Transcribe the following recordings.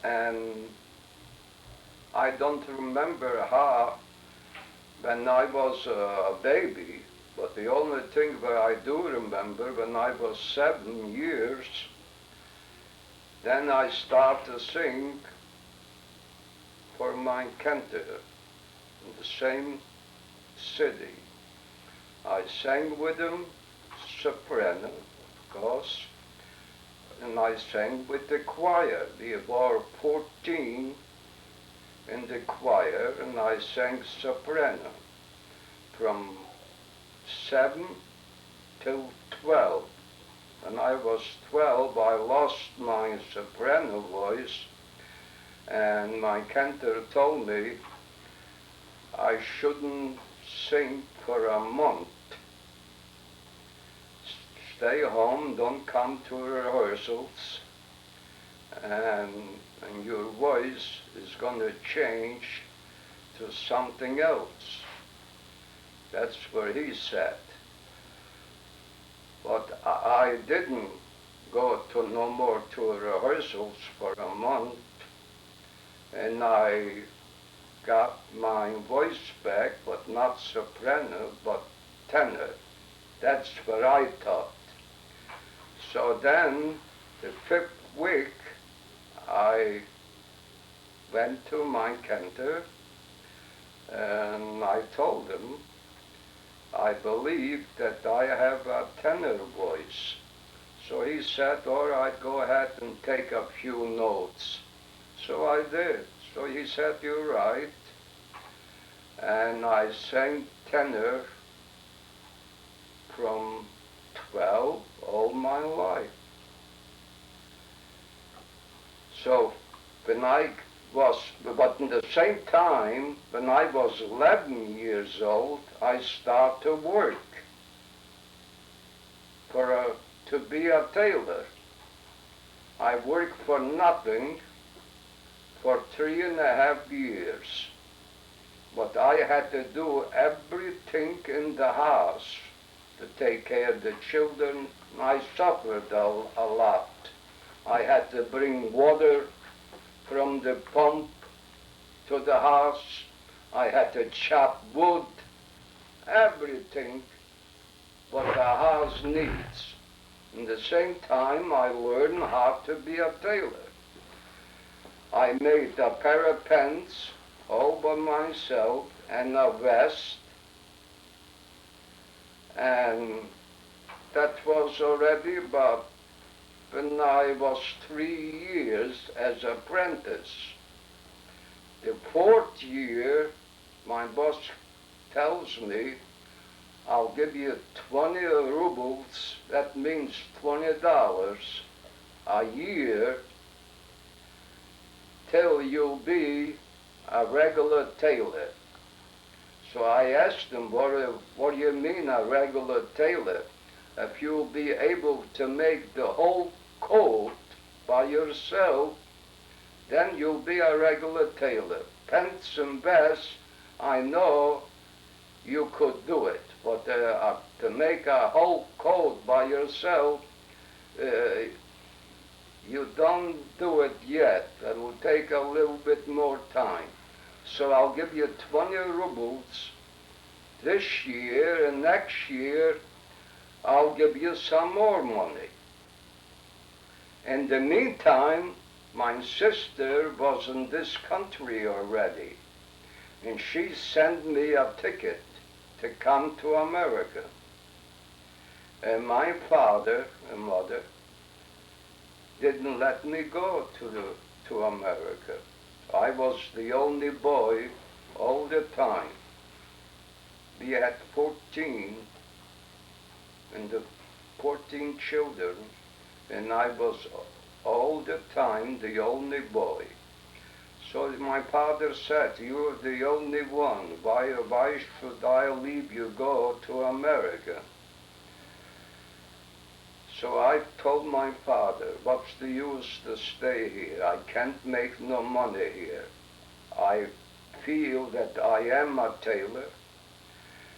And I don't remember how when I was a baby, but the only thing that I do remember when I was 7 years, then I started to sing for my cantor in the same city. I sang with him soprano, of course, and I sang with the choir. We were 14 in the choir, and I sang soprano from 7 till 12. When I was 12, I lost my soprano voice, and my cantor told me I shouldn't sing for a month. Stay home, don't come to rehearsals, and your voice is going to change to something else. That's what he said. But I didn't go to no more to rehearsals for a month, and I got my voice back, but not soprano, but tenor. That's what I thought. So then, the 5th week, I went to my cantor, and I told him, I believe that I have a tenor voice. So he said, all right, go ahead and take a few notes. So I did. So he said, you're right. And I sang tenor from 12 all my life. So when I was, but in the same time, when I was 11 years old, I started to work to be a tailor. I worked for nothing for 3.5 years. But I had to do everything in the house to take care of the children. I suffered a lot. I had to bring water from the pump to the house. I had to chop wood, everything what the house needs. At the same time, I learned how to be a tailor. I made a pair of pants all by myself and a vest, and that was already about when I was 3 years as apprentice. The 4th year, my boss tells me, I'll give you 20 rubles, that means $20 a year, till you'll be a regular tailor. So I asked him, what do you mean a regular tailor? If you'll be able to make the whole coat by yourself, then you'll be a regular tailor. Pants and vests, I know you could do it, but to make a whole coat by yourself, you don't do it yet. It will take a little bit more time. So I'll give you 20 rubles this year, and next year I'll give you some more money. In the meantime, my sister was in this country already, and she sent me a ticket to come to America. And my father and mother didn't let me go to America. I was the only boy all the time. We had 14, and the 14 children, and I was all the time the only boy. So my father said, you're the only one. Why should I leave you go to America? So I told my father, what's the use to stay here? I can't make no money here. I feel that I am a tailor,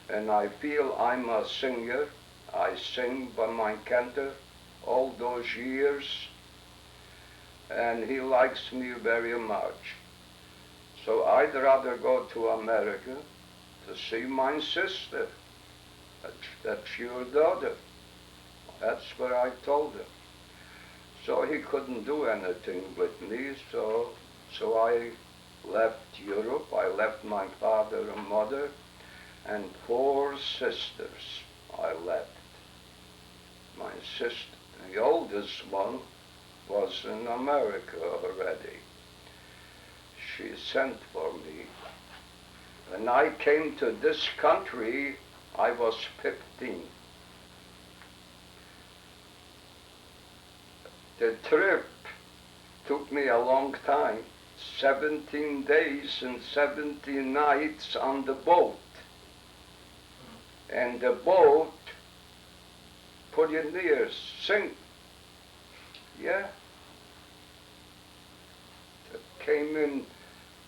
and I feel I'm a singer. I sing by my cantor all those years, and he likes me very much. So I'd rather go to America to see my sister. That's your daughter. That's what I told him. So he couldn't do anything with me, so I left Europe. I left my father and mother and 4 sisters. I left. My sister, the oldest one, was in America already. She sent for me. When I came to this country, I was 15. The trip took me a long time, 17 days and 17 nights on the boat. And the boat, put you near, sink. Yeah. It came in,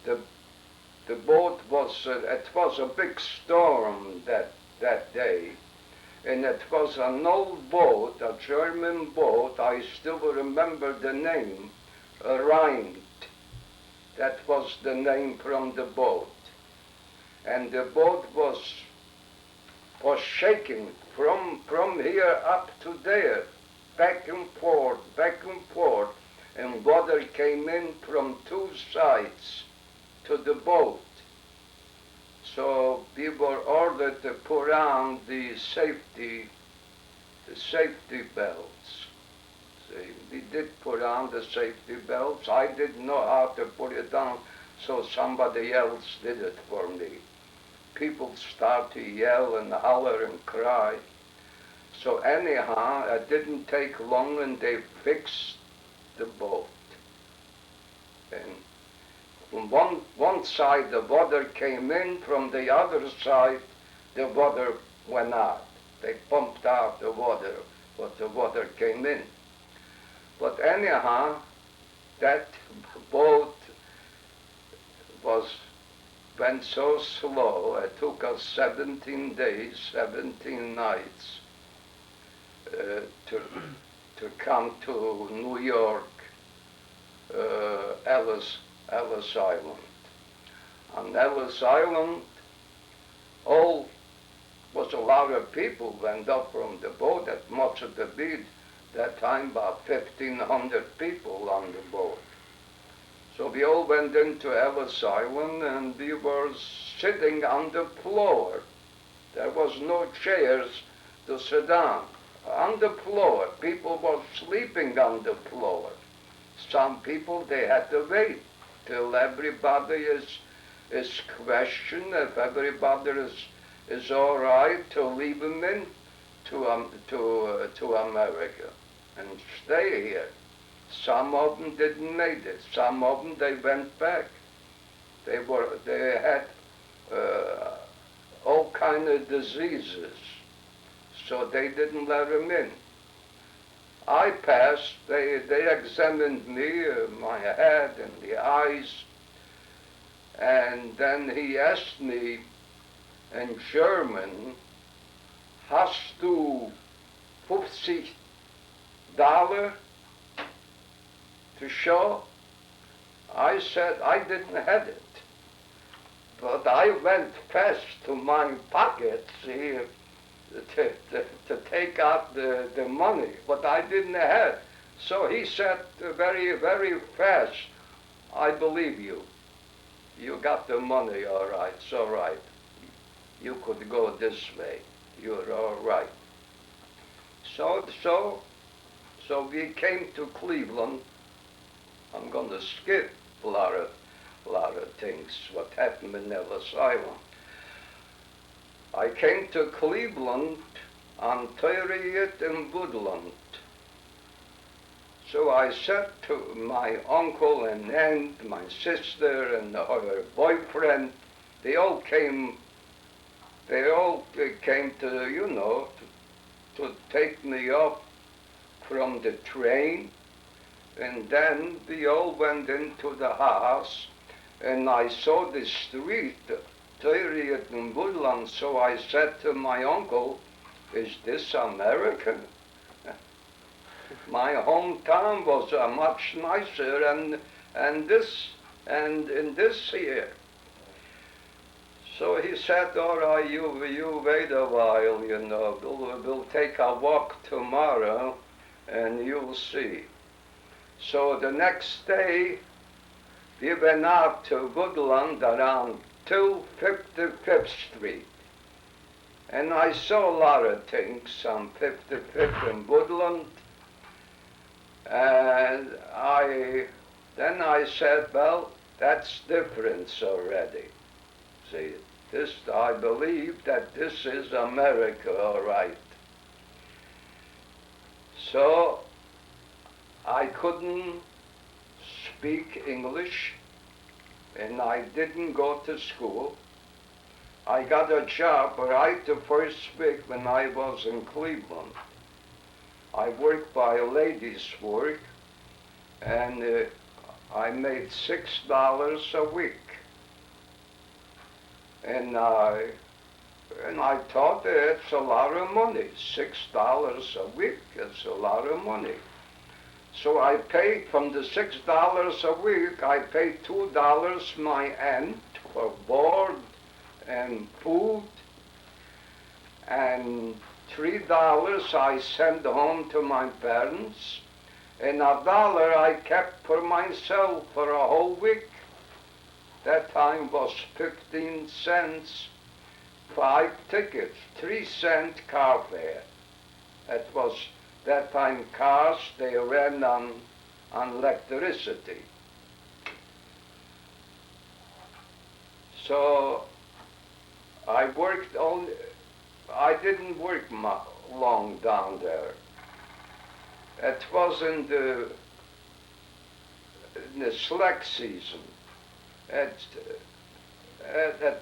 the boat was, it was a big storm that day. And it was an old boat, a German boat. I still remember the name, Rhine. That was the name from the boat. And the boat was shaking from here up to there, back and forth, and water came in from 2 sides to the boat. So we were ordered to put on the safety belts. See, we did put on the safety belts. I didn't know how to put it on, so somebody else did it for me. People start to yell and holler and cry. So anyhow, it didn't take long and they fixed the boat. And from one side the water came in, from the other side the water went out. They pumped out the water, but the water came in. But anyhow, that boat went so slow, it took us 17 days, 17 nights to come to New York, Ellis Island. On Ellis Island, was a lot of people went up from the boat. That must have been that time about 1,500 people on the boat. So we all went into Ellis Island and we were sitting on the floor. There was no chairs to sit down. On the floor, people were sleeping on the floor. Some people, they had to wait till everybody is questioned, if everybody is all right, to leave them in to America and stay here. Some of them didn't make it. Some of them, they went back. They had all kind of diseases, so they didn't let them in. I passed. They examined me, my head and the eyes, and then he asked me in German, "Hast du $50 to show?" I said I didn't have it, but I went fast to my pockets here to take out the money, but I didn't have. So he said very, very fast, "I believe you. You got the money all right, it's all right. You could go this way. You're all right." So we came to Cleveland. I'm going to skip a lot of things, what happened in Ellis Island. I came to Cleveland on 30th and Woodland. So I said to my uncle and aunt, my sister and her boyfriend, they all came to, to take me up from the train. And then we all went into the house, and I saw the street, 30th and Woodland, so I said to my uncle, "Is this American?" My hometown was much nicer, and this and in this year. So he said, all right, you wait a while, we'll take a walk tomorrow and you'll see. So the next day, we went out to Woodland around 255th Street. And I saw a lot of things on 55th and Woodland. And then I said, well, that's difference already. See, I believe that this is America, all right. So I couldn't speak English, and I didn't go to school. I got a job right the first week when I was in Cleveland. I worked by a ladies' work, and I made $6 a week. And I thought it's a lot of money. $6 a week, it's a lot of money. So I paid from the $6 a week, I paid $2 my aunt for board and food, and $3 I sent home to my parents, and $1 I kept for myself for a whole week. That time was 15 cents, 5 tickets, 3-cent car fare. That time cars, they ran on electricity. So I didn't work long down there. It was in the slack season. It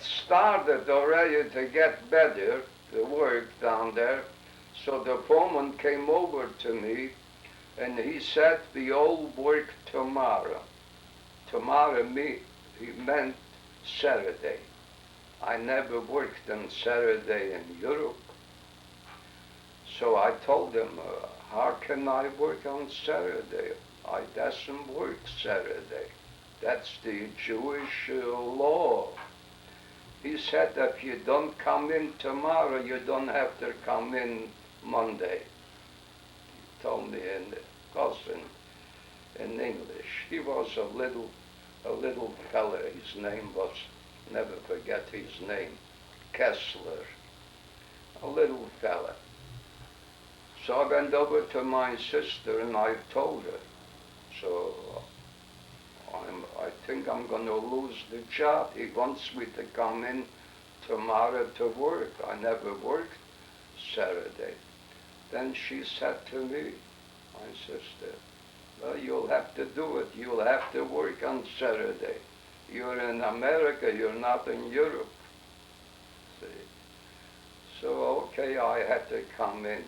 started already to get better, the work down there. So the foreman came over to me and he said, we all work tomorrow. Tomorrow he meant Saturday. I never worked on Saturday in Europe. So I told him, how can I work on Saturday? I doesn't work Saturday. That's the Jewish law. He said, if you don't come in tomorrow, you don't have to come in Monday. He told me in English. He was a little fella. His name was, never forget his name, Kessler. A little fella. So I went over to my sister and I told her. So I think I'm going to lose the job. He wants me to come in tomorrow to work. I never worked Saturday. Then she said to me, my sister, well, you'll have to do it. You'll have to work on Saturday. You're in America, you're not in Europe. See? So, okay, I had to come in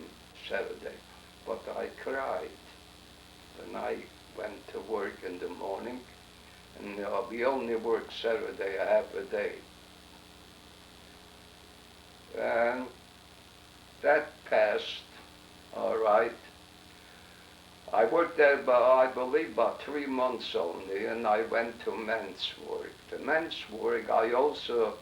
Saturday, but I cried. And I went to work in the morning, and we only worked Saturday a half a day. And that passed, all right. I worked there, I believe, about 3 months only, and I went to men's work. The men's work, I also,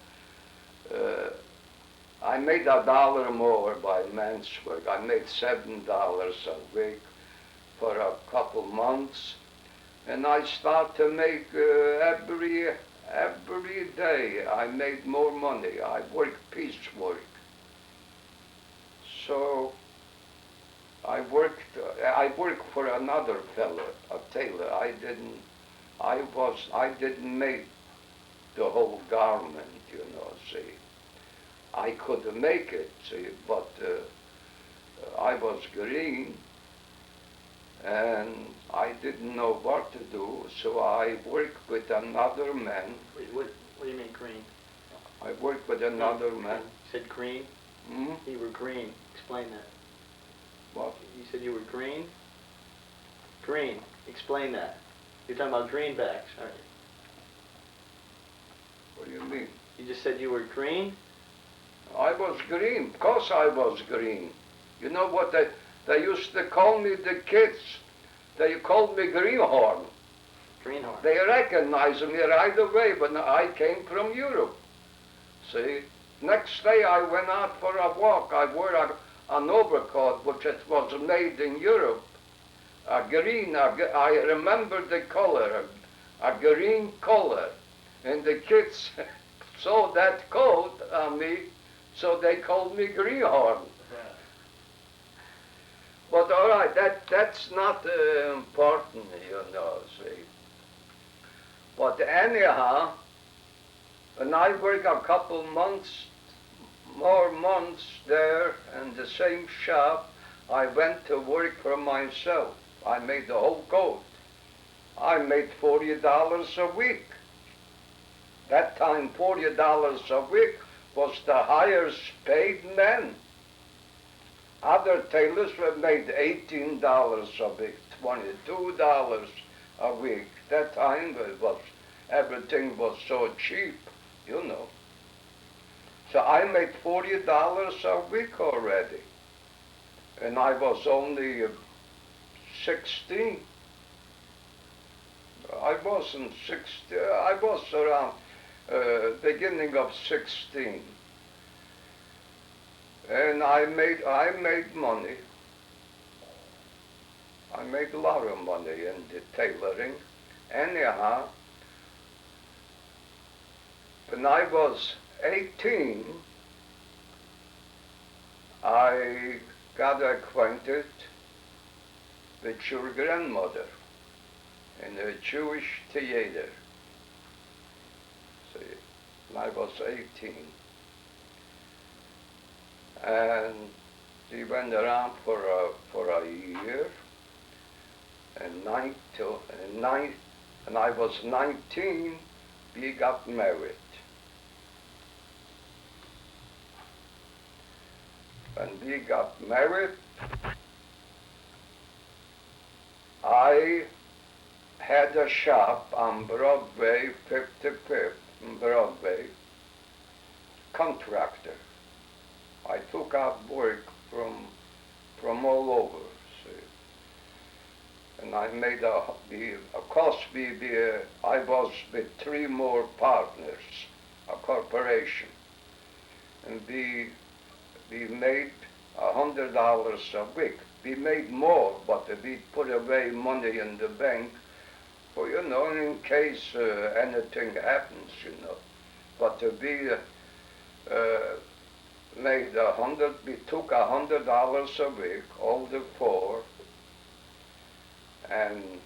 I made $1 more by men's work. I made $7 a week for a couple months, and I started to make every day. I made more money. I worked piecework. So I worked for another fellow, a tailor. I didn't make the whole garment, see. I could make it, see, but I was green, and I didn't know what to do, so I worked with another man. What do you mean green? I worked with another man. You said green? Hmm? You were green. Explain that. What? You said you were green? Green. Explain that. You're talking about greenbacks, aren't you? What do you mean? You just said you were green? I was green. Of course I was green. You know what They used to call me, the kids, they called me Greenhorn. Greenhorn. They recognized me right away when I came from Europe. See, next day I went out for a walk. I wore an overcoat which it was made in Europe. A green, I remember the color, a green color. And the kids saw that coat on me, so they called me Greenhorn. But all right, that's not important, see. But anyhow, when I worked a couple more months there in the same shop, I went to work for myself. I made the whole coat. I made $40 a week. That time, $40 a week was the highest paid men. Other tailors were made $18 a week, $22 a week. That time everything was so cheap, So I made $40 a week already. And I was only 16. I wasn't 16, I was around beginning of 16. And I made money. I made a lot of money in the tailoring. Anyhow, when I was 18, I got acquainted with your grandmother in a Jewish theater. See, when I was 18. And we went around for a year, and and I was 19, we got married. When we got married, I had a shop on Broadway, 55th on Broadway, contractor. I took out work from all over, see. And I made I was with 3 more partners, a corporation. And we made $100 a week. We made more, but we put away money in the bank for, in case anything happens, But we made we took $100 a week, all the 4, and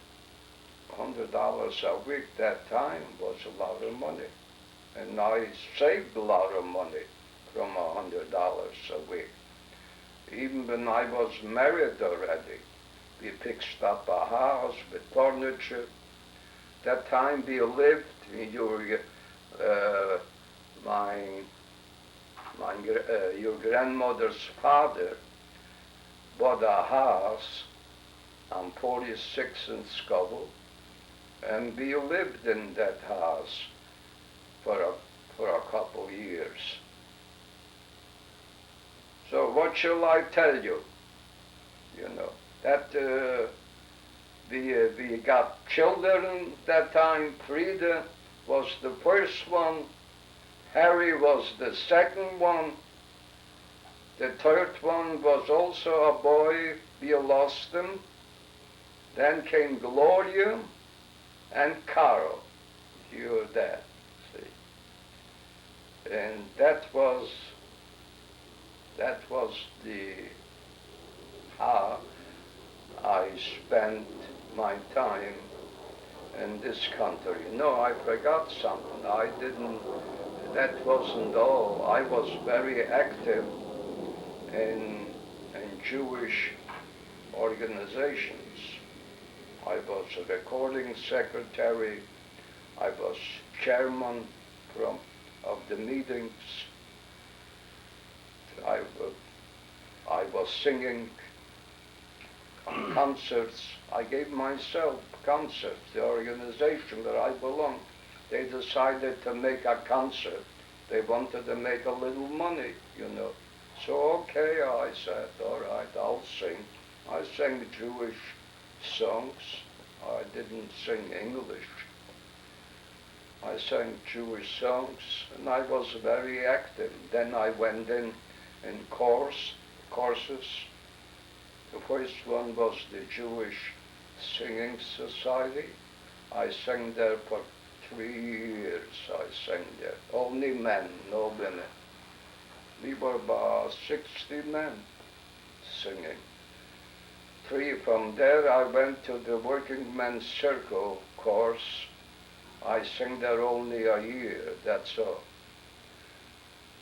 $100 a week that time was a lot of money. And I saved a lot of money from $100 a week. Even when I was married already, we fixed up a house with furniture. That time we lived, your grandmother's father bought a house on 46 in Scoville, and we lived in that house for a couple years. So what shall I tell you? That we got children that time. Frida was the first one. Harry was the second one. The third one was also a boy. We lost him. Then came Gloria and Carol. You heard that, see. And that was how I spent my time in this country. No, I forgot something. That wasn't all. I was very active in Jewish organizations. I was a recording secretary. I was chairman of the meetings. I was singing on concerts. I gave myself concerts. The organization that I belonged, they decided to make a concert. They wanted to make a little money, So, okay, I said, all right, I'll sing. I sang Jewish songs. I didn't sing English. I sang Jewish songs, and I was very active. Then I went in courses. The first one was the Jewish Singing Society. I sang there for 3 years. I sang there. Only men, no women. We were about 60 men singing. From there I went to the Working Men's Circle course. I sang there only a year, that's all.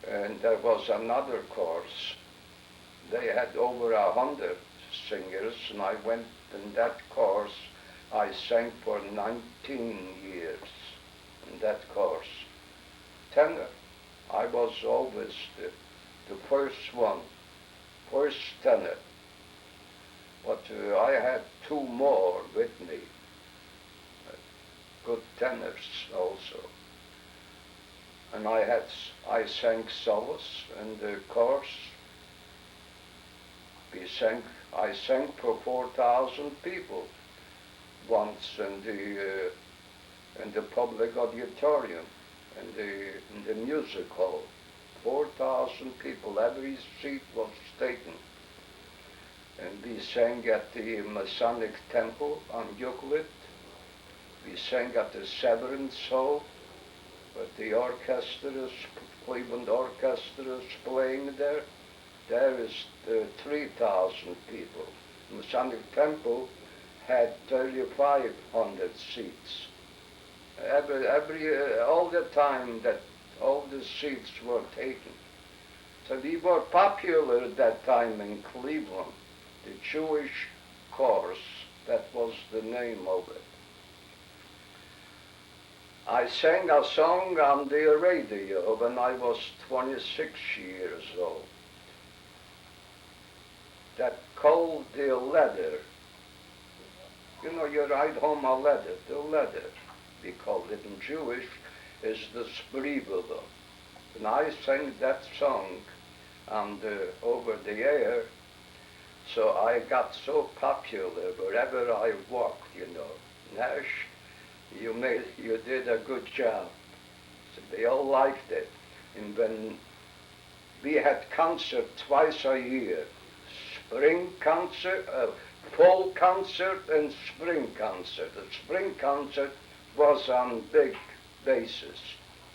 And there was another course. They had over 100 singers, and I went in that course. I sang for 19 years in that course. Tenor. I was always the first tenor. But I had 2 more with me, good tenors also. And I sang solos in the course. I sang for 4,000 people once in the public auditorium, in the music hall. 4,000 people, every seat was taken. And we sang at the Masonic Temple on Euclid. We sang at the Severance Hall, with the Cleveland Orchestra is playing there. There is 3,000 people. The Masonic Temple had 3,500 seats. All the time that all the seats were taken. So we were popular at that time in Cleveland. The Jewish Course, that was the name of it. I sang a song on the radio when I was 26 years old. That called the letter. You know, you write home a letter, the letter, we called it in Jewish, is the Spribele. And I sang that song over the air. So I got so popular wherever I walked, you know. Nash, you did a good job. So they all liked it. And when we had concert twice a year, spring concert, fall concert and spring concert. The spring concert was on big basis.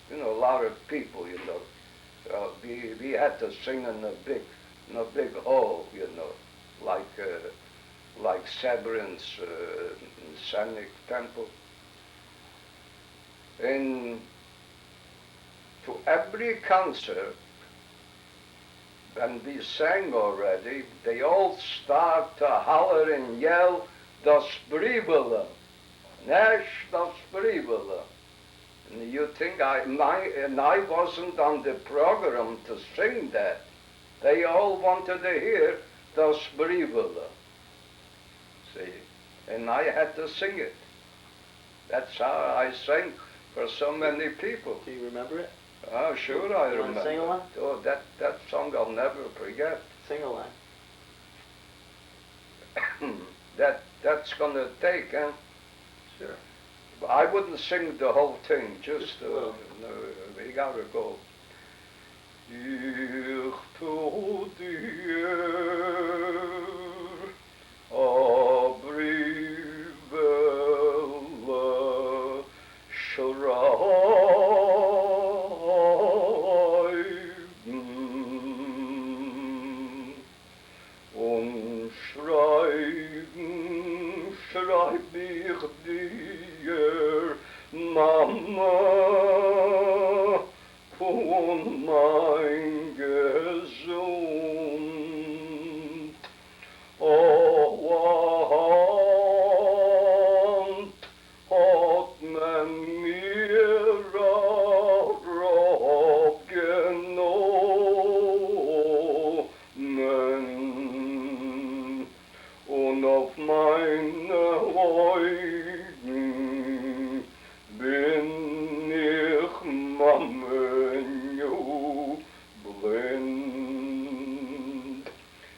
You know, a lot of people, you know. We had to sing in a big hall, you know. Like Severance, Masonic Temple. And to every concert, when we sang already, they all start to holler and yell, "Das Spribele, Nash, das Spribele." And you think I wasn't on the program to sing that. They all wanted to hear Das Spribele. See, and I had to sing it. That's how I sang for so many people. Do you remember it? Oh, sure I remember. Want to sing a line? Oh, that song I'll never forget. Sing a line. That's gonna take, huh? Sure. I wouldn't sing the whole thing, just no, we gotta go. Ich tu dir abrivella schreiben und schreib ich dir, Mama, von mein Gesund. Und hat man mir abgenommen und auf meine Augen bin ich Mammenju blind.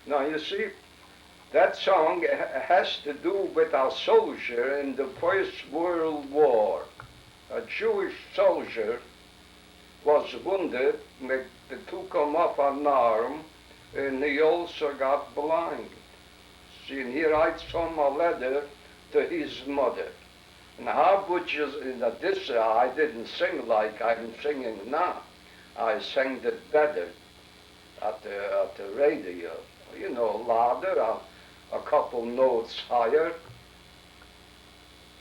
Now you see, That song has to do with a soldier in the First World War. A Jewish soldier was wounded, they took him off an arm, and he also got blind. See, and he writes home a letter to his mother. And how would you, this I didn't sing like I'm singing now. I sang it better at the radio. You know, louder, a couple notes higher.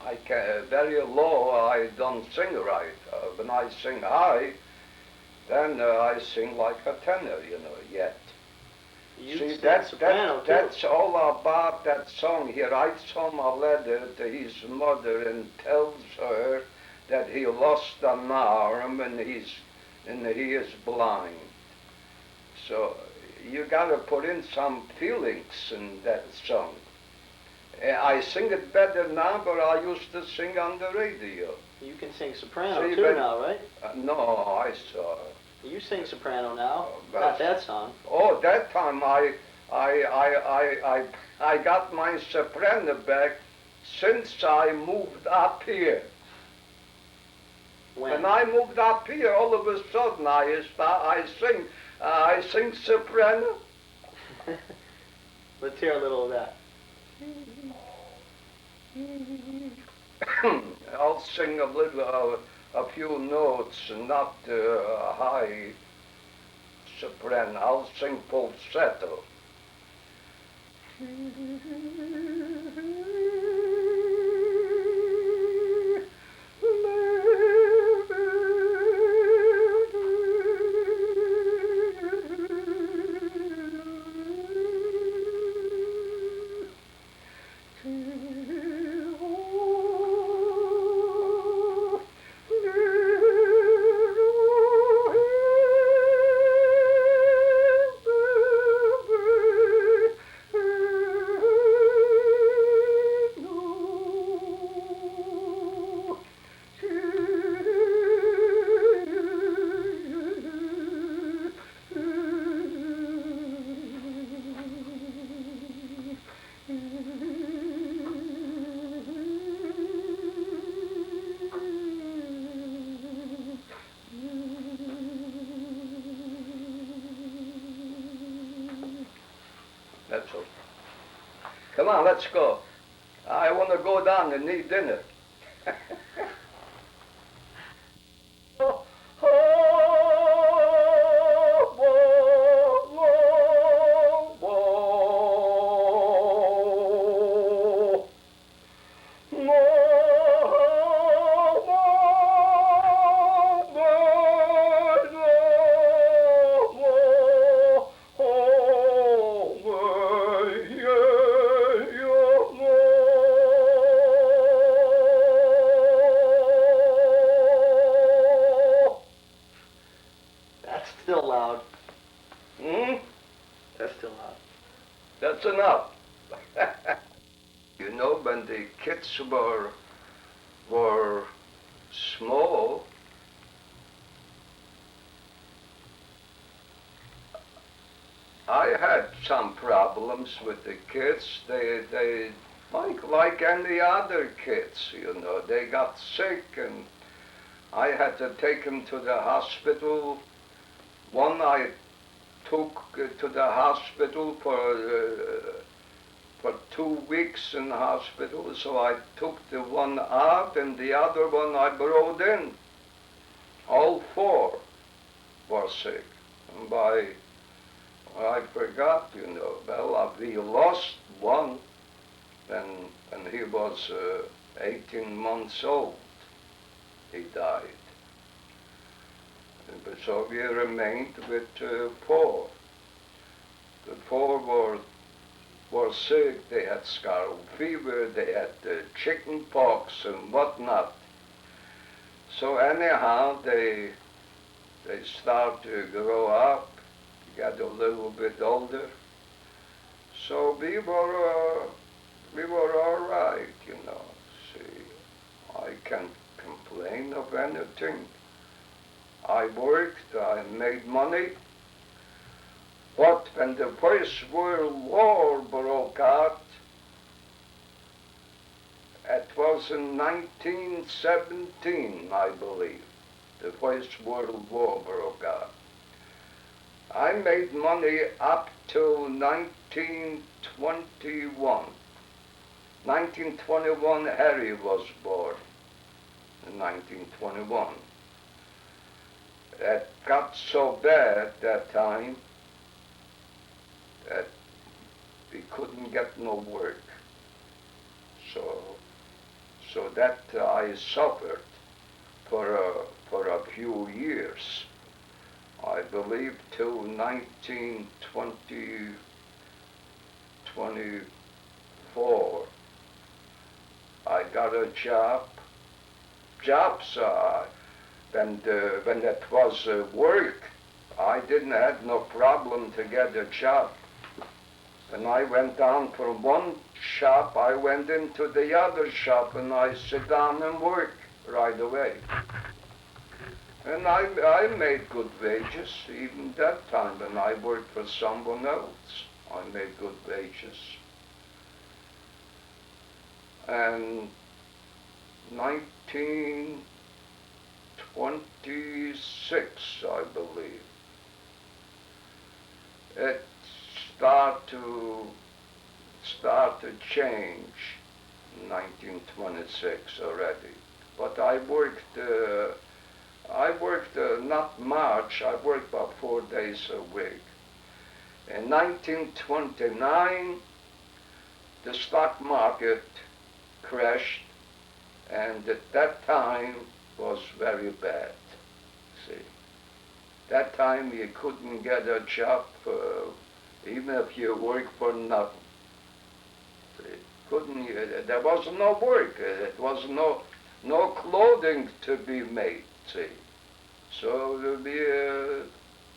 I can, very low, I don't sing right. When I sing high, then I sing like a tenor, you know, yet. You See, sing soprano too. that's all about that song. He writes home a letter to his mother and tells her that he lost an arm and he is blind. So you got to put in some feelings in that song. I sing it better now, but I used to sing on the radio. You can sing soprano See, too but- now, right? No, I saw. You sing soprano now. but- Not that song. Oh, that time I got my soprano back since I moved up here. When I moved up here, all of a sudden I sing soprano. Let's hear a little of that. I'll sing a little, a few notes, not high soprano. I'll sing falsetto. That's all. Come on, let's go. I want to go down and eat dinner. That's still loud. Hmm? That's still loud. That's enough. You know, when the kids were small, I had some problems with the kids. They like any other kids, you know. They got sick, and I had to take them to the hospital. One I took to the hospital for 2 weeks in the hospital, so I took the one out and the other one I brought in. All four were sick. And I forgot, you know, well, we lost one and he was 18 months old. He died. But so we remained with four. The four were sick. They had scarlet fever. They had chicken pox and whatnot. So anyhow, they start to grow up, got a little bit older. So we were all right, you know. See, I can't complain of anything. I worked, I made money, But when the First World War broke out, it was in 1917, I believe, the First World War broke out. I made money up till 1921. 1921, Harry was born in 1921. It got so bad that time that we couldn't get no work. So that I suffered for a few years. I believe till 1924. I got a job. Jobs, when it was work, I didn't have no problem to get a job. When I went down from one shop, I went into the other shop and I sit down and work right away. And I made good wages even that time when I worked for someone else. I made good wages. And 1926, I believe, it start to change in 1926 already. But I worked not much. I worked about 4 days a week. In 1929, the stock market crashed, and at that time was very bad. See, that time you couldn't get a job, even if you work for nothing. See, there was no work. There was no clothing to be made. See, so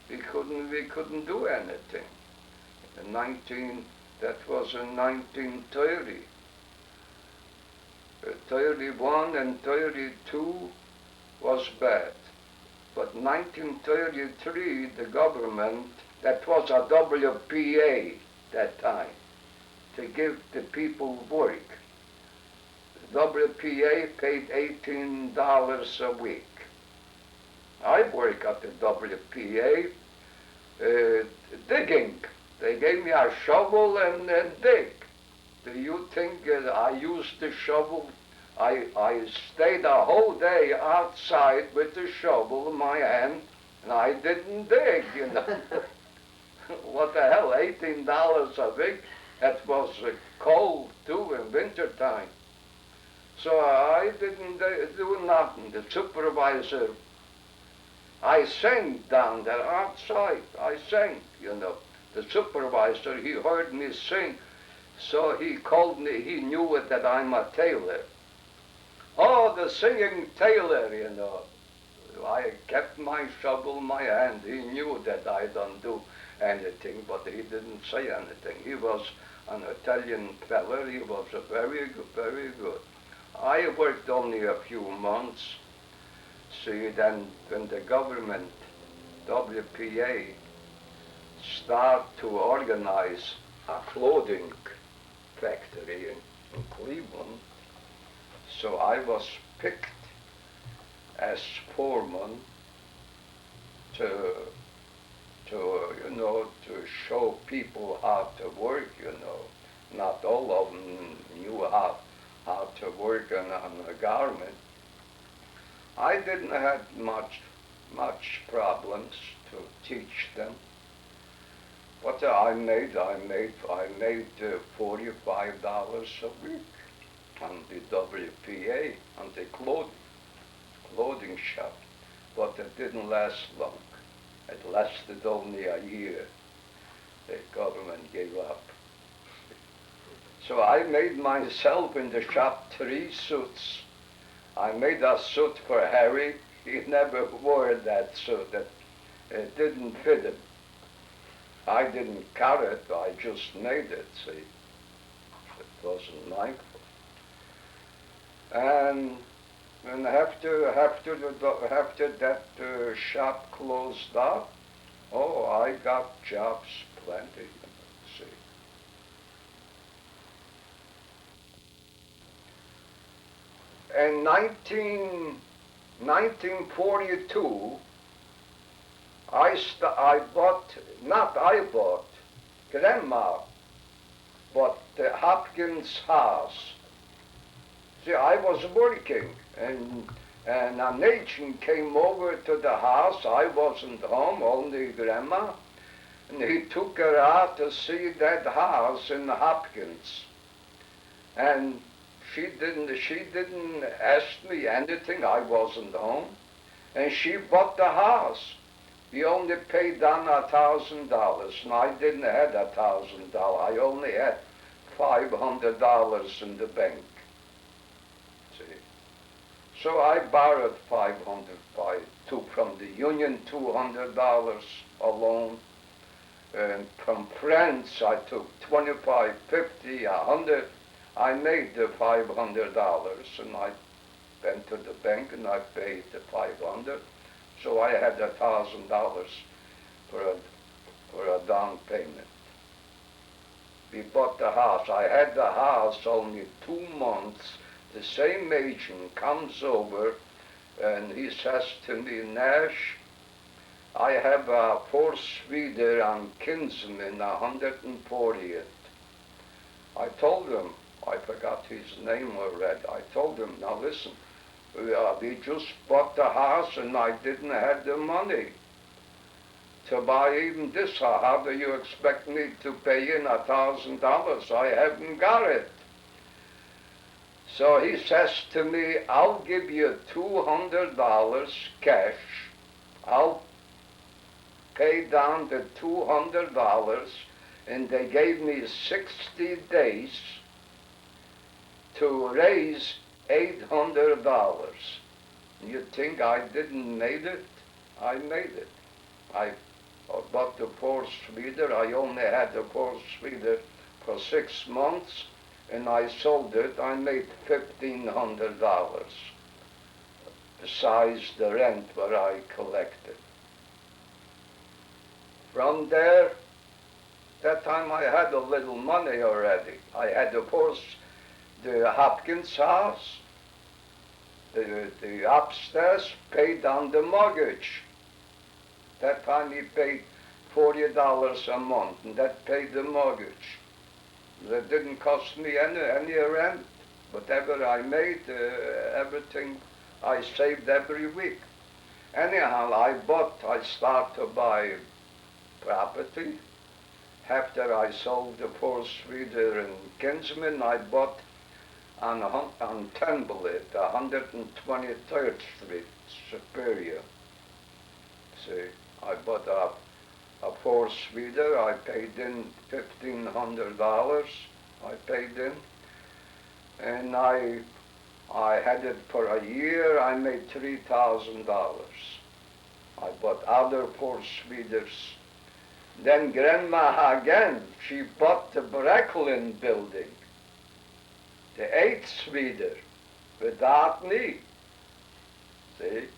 we couldn't do anything. That was in 1930. 31 and 32 was bad. But 1933, the government, that was a WPA that time, to give the people work. The WPA paid $18 a week. I work at the WPA digging. They gave me a shovel and dig. Do you think I used the shovel? I stayed a whole day outside with the shovel in my hand, and I didn't dig, you know. What the hell, $18 a week? It was cold, too, in wintertime. So I didn't do nothing. The supervisor, I sang down there outside. I sang, you know. The supervisor, he heard me sing. So he called me, he knew it that I'm a tailor. Oh, the singing tailor, you know. I kept my shovel in my hand. He knew that I don't do anything, but he didn't say anything. He was an Italian feller. He was very good, very good. I worked only a few months. See, then when the government, WPA, start to organize a clothing factory in Cleveland. So I was picked as foreman to show people how to work, you know. Not all of them knew how to work on a garment. I didn't have much problems to teach them. But I made $45 a week on the WPA, on the clothing shop. But it didn't last long. It lasted only a year. The government gave up. So I made myself in the shop 3 suits. I made a suit for Harry. He never wore that suit. It didn't fit him. I didn't cut it, I just made it, see. It wasn't my fault. And after that shop closed up, oh, I got jobs plenty, see. In 1942, Grandma bought the Hopkins house. See, I was working, and an agent came over to the house. I wasn't home, only Grandma, and he took her out to see that house in Hopkins. And she didn't ask me anything. I wasn't home, and she bought the house. He only paid down $1,000, and I didn't have $1,000. I only had $500 in the bank. See, so I borrowed from the union, $200 a loan, and from friends I took 25, 50, 100. I made the $500, and I went to the bank and I paid the 500. So I had $1,000 for a down payment. We bought the house. I had the house only 2 months. The same agent comes over and he says to me, Nash, I have a four-suiter on Kinsman, 140th. I told him, I forgot his name already. I told him, now listen, we just bought the house and I didn't have the money to buy even this house. How do you expect me to pay in $1,000? I haven't got it. So he says to me, I'll give you $200 cash. I'll pay down the $200, and they gave me 60 days to raise $800. You think I didn't made it? I made it. I bought the four-suiter. I only had the four-suiter for 6 months, and I sold it. I made $1,500 besides the rent what I collected. From there, that time I had a little money already. I had the Hopkins house, the upstairs, paid on the mortgage. That time he paid $40 a month, and that paid the mortgage. That didn't cost me any rent. Whatever I made, everything I saved every week. Anyhow, I started to buy property. After I sold the four-suiter in Kinsman, I bought on Temple, 123rd Street, Superior. See, I bought a four-suiter. I paid in $1,500. I paid in, and I had it for a year. I made $3,000. I bought other four-suiters. Then Grandma again, she bought the Brooklyn building, the 8th suiter, without me. See?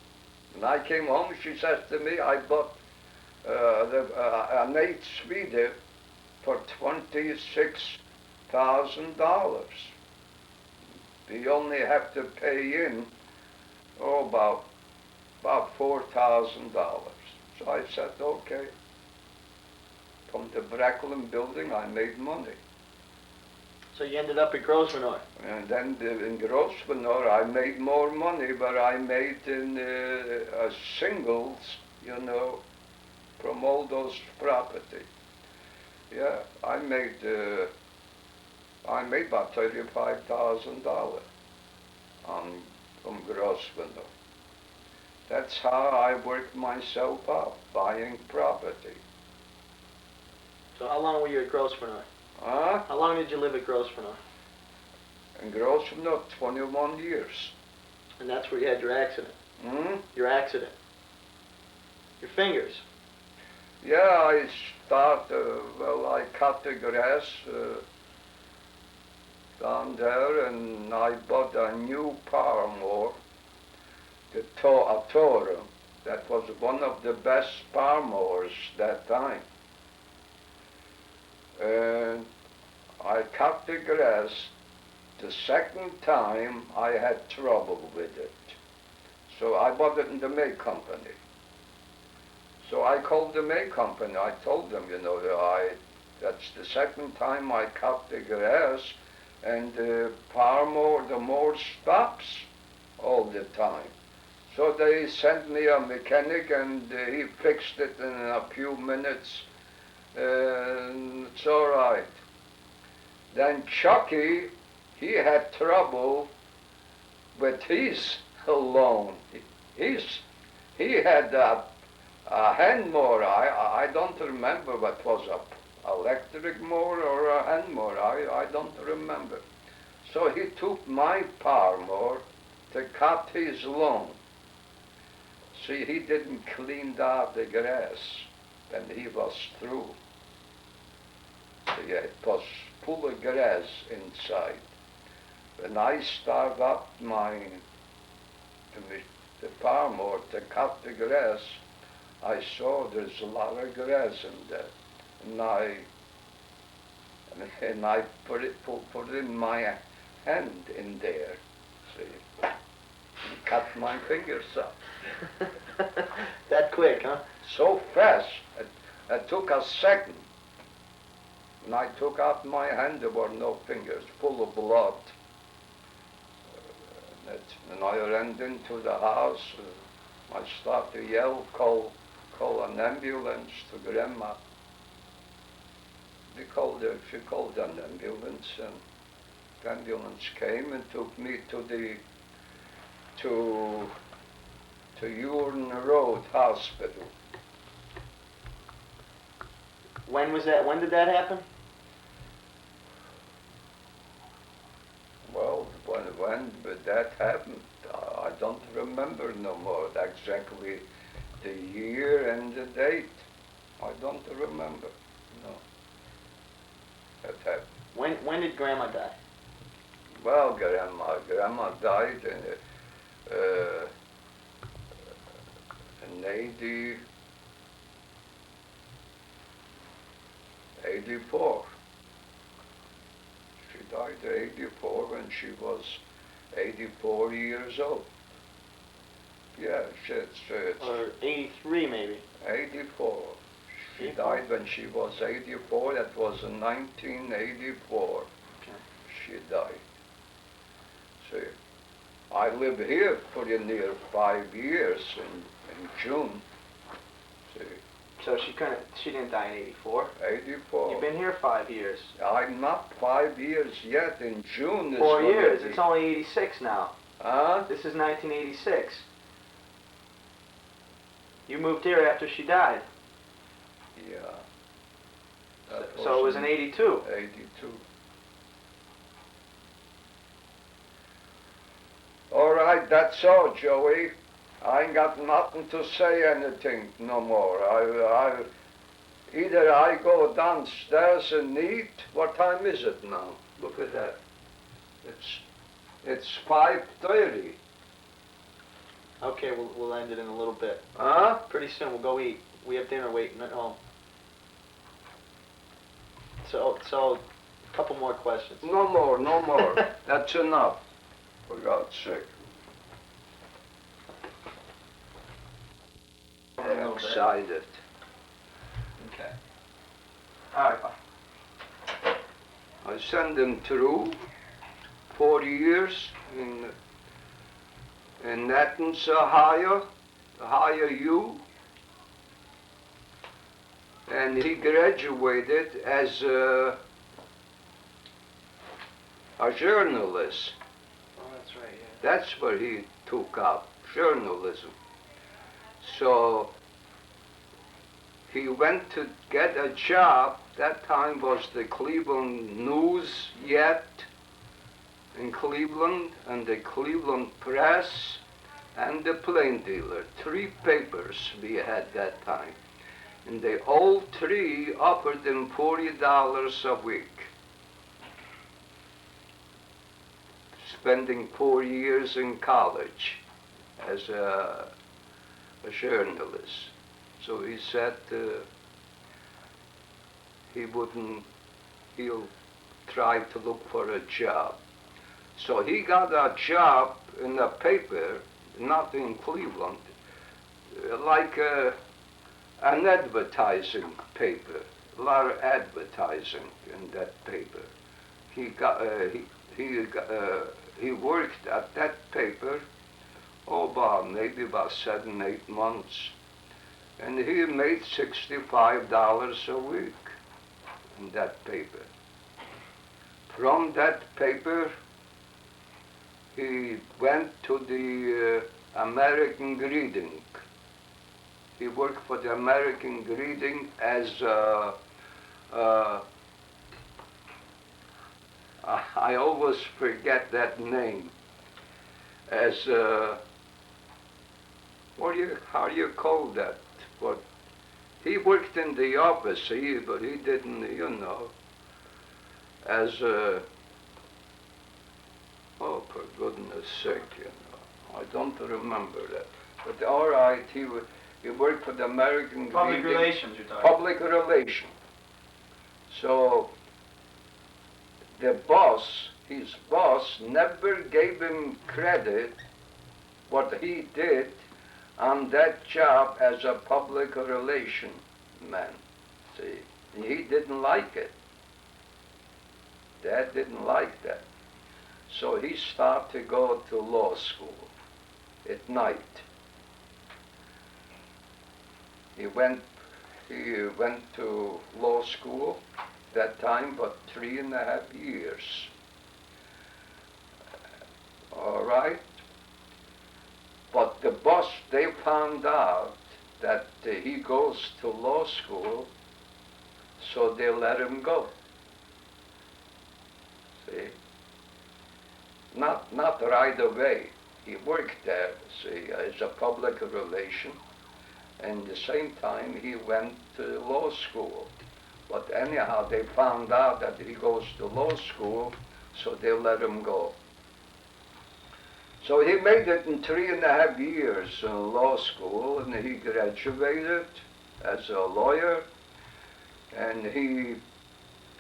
When I came home, she says to me, I bought an 8th suiter for $26,000. We only have to pay in, about $4,000. So I said, okay. From the Brooklyn building, I made money. So you ended up at Grosvenor. And then in Grosvenor, I made more money, but I made in singles, from all those property. Yeah, I made about $35,000 from Grosvenor. That's how I worked myself up, buying property. So how long were you at Grosvenor? Huh? How long did you live at Grosvenor? In Grosvenor, 21 years. And that's where you had your accident? Your accident. Your fingers. Yeah, I I cut the grass down there, and I bought a new power mower, a Toro. That was one of the best power mowers that time. and I cut the grass. The second time I had trouble with it. So I bought it in the May company. So I called the May company. I told them, that's the second time I cut the grass, and the mower stops all the time. So they sent me a mechanic, and he fixed it in a few minutes, and it's all right. Then Chucky, he had trouble with his lawn. He had a hand mower. I don't remember what was a electric mower or a hand mower. I don't remember. So he took my power mower to cut his lawn. See, he didn't clean out the grass when he was through. See, it was full of grass inside. When I started up the power mower to cut the grass, I saw there's a lot of grass in there, and I put in my hand in there, see, and cut my fingers up. That quick, huh? So fast, it took a second. When I took out my hand, there were no fingers, full of blood. And I ran into the house. I started to yell, call an ambulance to Grandma. She called an ambulance, and the ambulance came and took me to Urion Road Hospital. When was that? When did that happen? Well, when that happened, I don't remember no more exactly the year and the date. I don't remember, no. That happened. When did Grandma die? Well, Grandma died in 84. She died at 84 when she was 84 years old. Yeah, it's Or 83 maybe. 84. She died when she was 84. That was in 1984. Okay. She died. See, I lived here pretty near 5 years in June. See. So she didn't die in 84. 84. You've been here 5 years. I'm not 5 years yet. In June is 4 years. Be. It's only 86 now. Huh? This is 1986. You moved here after she died. Yeah. So it was in 82. 82. All right, that's all, Joey. I ain't got nothing to say anything no more. Either I go downstairs and eat. What time is it now? Look at that. It's 5:30. Okay, we'll end it in a little bit. Huh? Pretty soon we'll go eat. We have dinner waiting at home. So a couple more questions. No more, no more. That's enough. For God's sake. I'm excited. Okay. All right. I sent him through 4 years in Athens, Ohio U, and he graduated as a journalist. Oh, that's right, yeah. That's what he took up, journalism. So he went to get a job. That time was the Cleveland News yet in Cleveland, and the Cleveland Press and the Plain Dealer. 3 papers we had that time. And they all 3 offered him $40 a week. Spending 4 years in college as a journalist. So he said he wouldn't he'll try to look for a job. So he got a job in a paper, not in Cleveland, like an advertising paper. A lot of advertising in that paper. He worked at that paper maybe about 7, 8 months, and he made $65 a week in that paper. From that paper, he went to the American Greeting. He worked for the American Greeting as I always forget that name. As how do you call that? But he worked in the office, but he didn't, as oh, for goodness sake, I don't remember that. But all right, he worked for the American Public Greeting. relations, you're talking. Public relations. So his boss, never gave him credit what he did on that job as a public relation man. See, he didn't like it. Dad didn't like that. So he started to go to law school at night. He went to law school that time, but 3.5 years. All right? But the boss, they found out that he goes to law school, so they let him go. See? Not right away. He worked there, see, as a public relation, and at the same time he went to law school. But anyhow, they found out that he goes to law school, so they let him go. So he made it in 3.5 years in law school, and he graduated as a lawyer, and he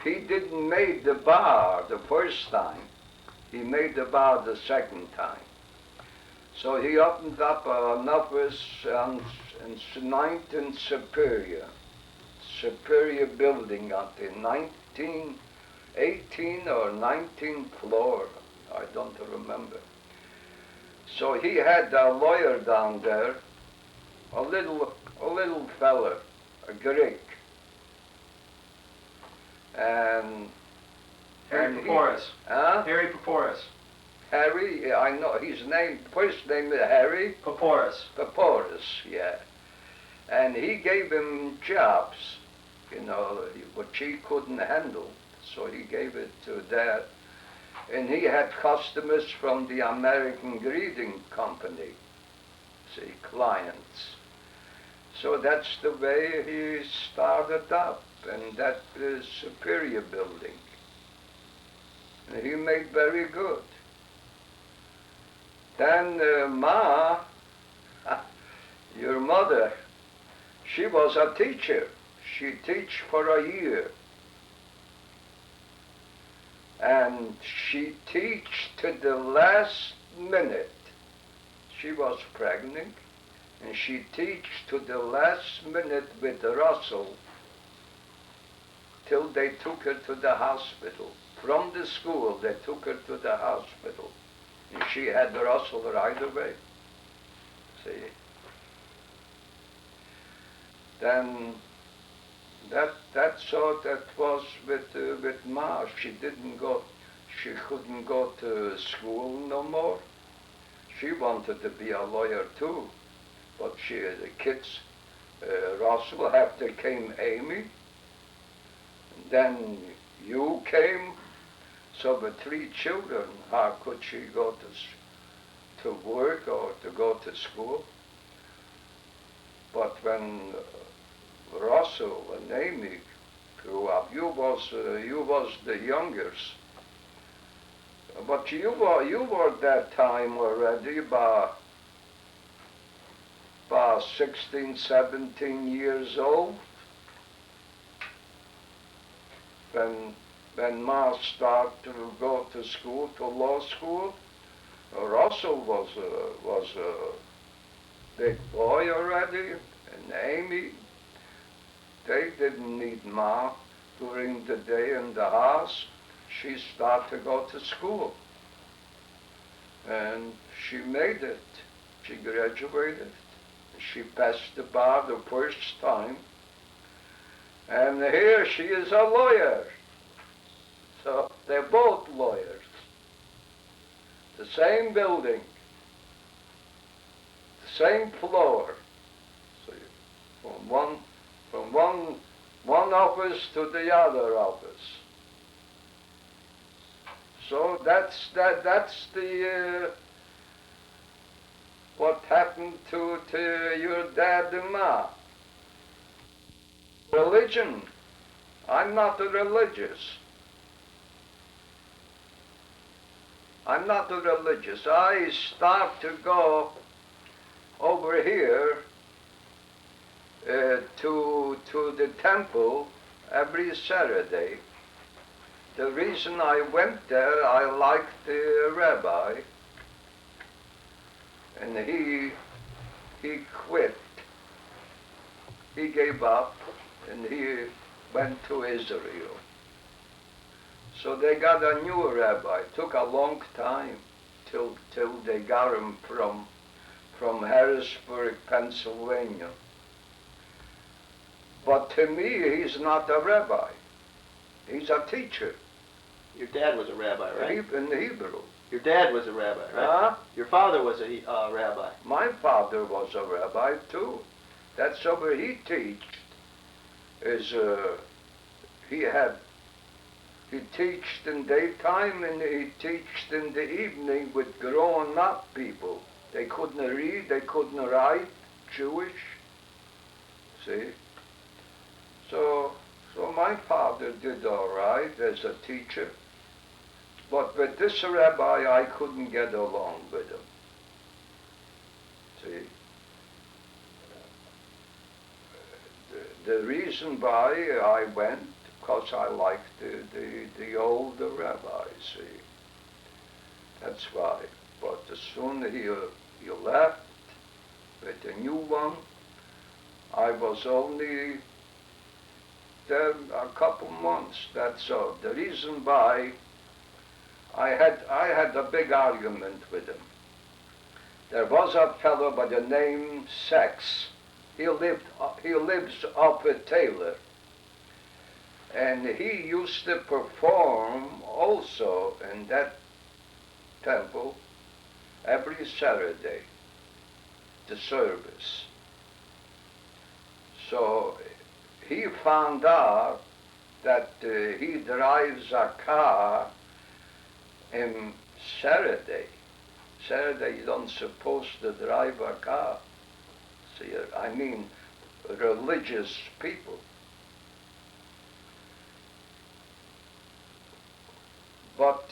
didn't make the bar the first time. He made the bar the second time. So he opened up an office in 9th and Superior building on the 18th or 19th floor. I don't remember. So he had a lawyer down there, a little fella, a Greek, and Harry Paporis. Harry Paporis. Harry, I know his name. First name is Harry Paporis. Paporis, yeah. And he gave him jobs, which he couldn't handle. So he gave it to Dad. And he had customers from the American Greeting Company, see, clients. So that's the way he started up, and that is Superior building. And he made very good. Then Ma, your mother, she was a teacher. She teach for a year. And she teach to the last minute. She was pregnant, and she teach to the last minute with Russell till they took her to the hospital. From the school, they took her to the hospital. And she had Russell right away. See? Then so that was with Ma. She couldn't go to school no more. She wanted to be a lawyer too, but the kids, Russell, after came Amy, then you came. So with 3 children, how could she go to work or to go to school? But when Russell and Amy grew up, you was the youngest. But you were at that time already about 16, 17 years old. when Ma started to go to school, to law school, Russell was a big boy already, and Amy, they didn't need Ma during the day in the house. She started to go to school, and she made it. She graduated. She passed the bar the first time, and here she is a lawyer. So they're both lawyers. The same building, the same floor. So from one office to the other office. So that's the what happened to your dad and Ma. Religion. I'm not religious. I'm not religious. I start to go over here to the temple every Saturday. The reason I went there, I liked the rabbi, and he quit. He gave up, and he went to Israel. So they got a new rabbi. It took a long time till they got him from Harrisburg, Pennsylvania. But to me, he's not a rabbi. He's a teacher. Your dad was a rabbi, right? In Hebrew. Your dad was a rabbi, right? Your father was a rabbi. My father was a rabbi too. That's where he teached. He teached in daytime and he teached in the evening with grown-up people. They couldn't read, they couldn't write, Jewish. See? So my father did all right as a teacher. But with this rabbi, I couldn't get along with him. See? The reason why I went, because I liked the older rabbi, see? That's why. But as soon as he left with the new one, I was only there a couple months, that's all. The reason why I had a big argument with him. There was a fellow by the name Sachs. He lives up at Taylor. And he used to perform also in that temple every Saturday, the service. So he found out that he drives a car in Saturday. Saturday you don't supposed to drive a car. See, I mean religious people. But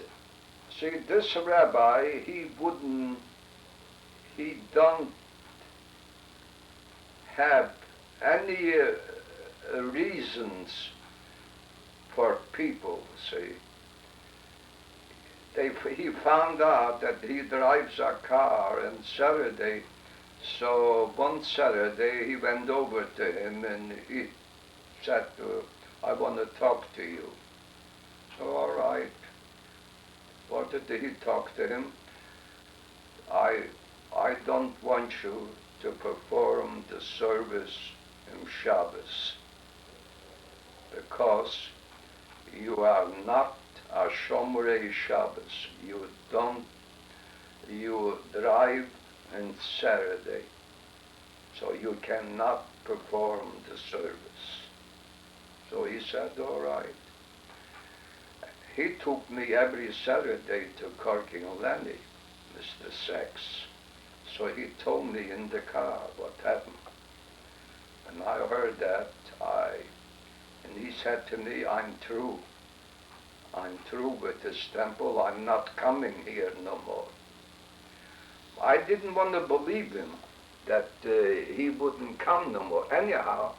see, this rabbi, he don't have any reasons for people, see. He found out that he drives a car on Saturday, so one Saturday he went over to him and he said, I want to talk to you. So all right. What did he talk to him? I don't want you to perform the service in Shabbos because you are not a Shomrei Shabbos. You drive on Saturday, so you cannot perform the service. So he said, all right. He took me every Saturday to Corking Lenny, Mr. Sachs. So he told me in the car what happened. And I heard that, and he said to me, I'm through. I'm through with this temple. I'm not coming here no more. I didn't want to believe him that he wouldn't come no more. Anyhow,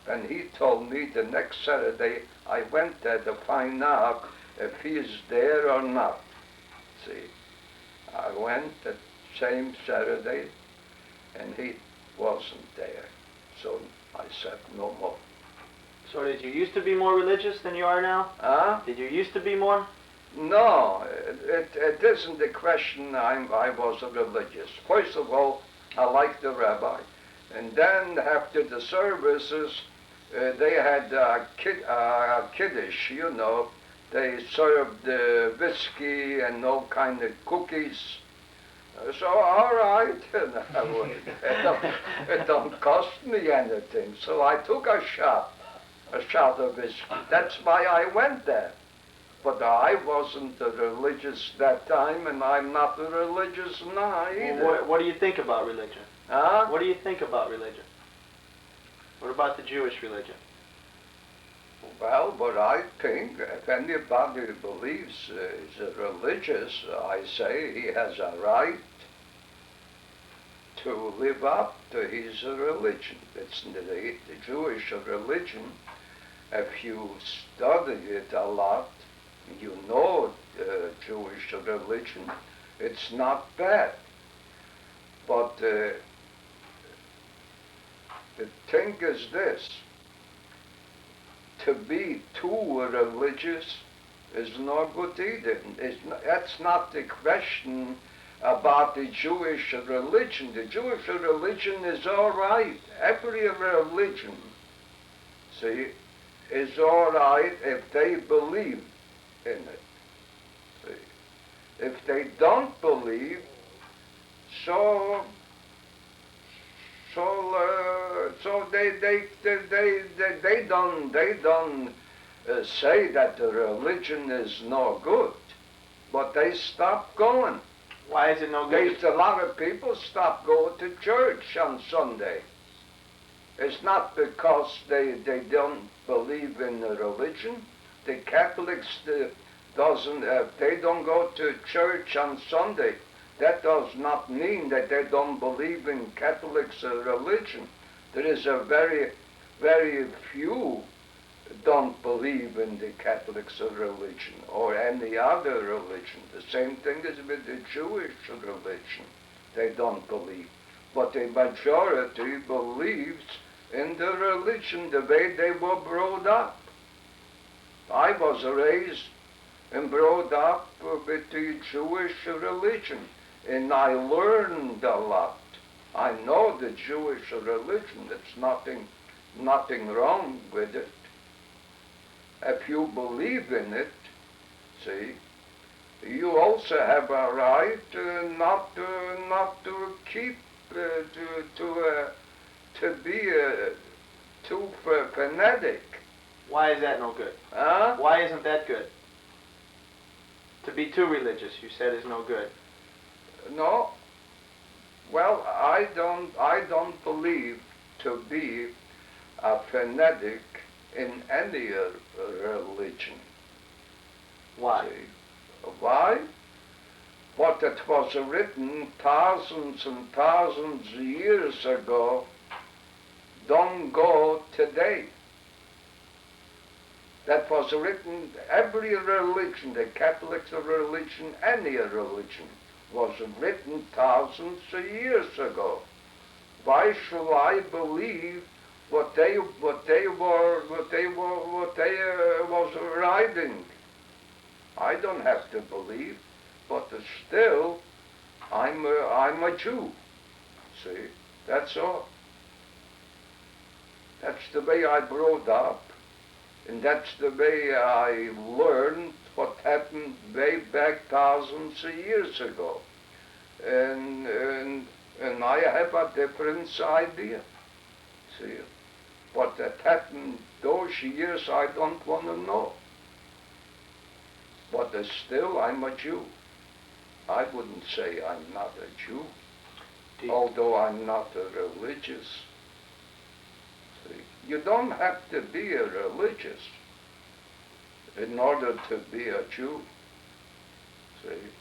when he told me the next Saturday, I went there to find out if he's there or not. See, I went that same Saturday, and he wasn't there. So I said no more. So did you used to be more religious than you are now? Huh? Did you used to be more? No, it isn't a question I was religious. First of all, I liked the rabbi. And then after the services, they had kiddush, you know. They served whiskey and all kind of cookies. So, all right, it don't cost me anything. So I took a shot of whiskey. That's why I went there. But I wasn't religious that time, and I'm not religious now either. Well, what do you think about religion? Huh? What do you think about religion? What about the Jewish religion? Well, but I think if anybody believes is religious, I say he has a right to live up to his religion. It's the Jewish religion. If you study it a lot, you know Jewish religion, it's not bad. But the thing is this, to be too religious is not good either. That's not the question about the Jewish religion. The Jewish religion is all right. Every religion, see, is all right if they believe in it. See, if they don't believe, so they don't say that the religion is no good, but they stop going. Why is it no good? A lot of people stop going to church on Sunday. It's not because they don't believe in the religion. The Catholics they don't go to church on Sunday. That does not mean that they don't believe in Catholics' religion. There is a very, very few don't believe in the Catholics' religion or any other religion. The same thing is with the Jewish religion. They don't believe. But the majority believes in the religion the way they were brought up. I was raised and brought up with the Jewish religion, and I learned a lot. I know the Jewish religion. There's nothing wrong with it. If you believe in it, see, you also have a right not to keep to be too fanatic. Why is that no good? Huh? Why isn't that good? To be too religious, you said, is no good. No. Well, I don't believe to be a fanatic in any religion. Why? See? Why? What it was written thousands and thousands of years ago don't go today. That was written, every religion, the Catholic religion, any religion, was written thousands of years ago. Why should I believe what they was writing? I don't have to believe, but still, I'm a Jew. See, that's all. That's the way I brought up, and that's the way I learned what happened way back thousands of years ago, and I have a different idea. See, what that happened those years, I don't want to know. But still, I'm a Jew. I wouldn't say I'm not a Jew, although I'm not a religious. See, you don't have to be a religious in order to be a Jew. See,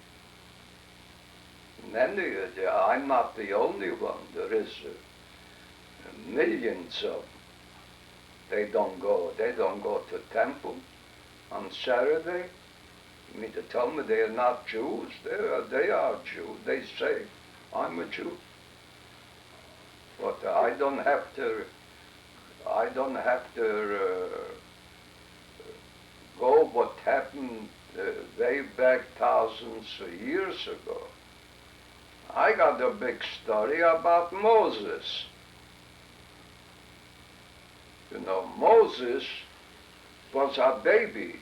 I'm not the only one. There is millions of them. They don't go to temple on Saturday. You mean to tell me they are not Jews? They are Jews. They say, I'm a Jew. But I don't have to go what happened way back thousands of years ago. I got a big story about Moses. You know, Moses was a baby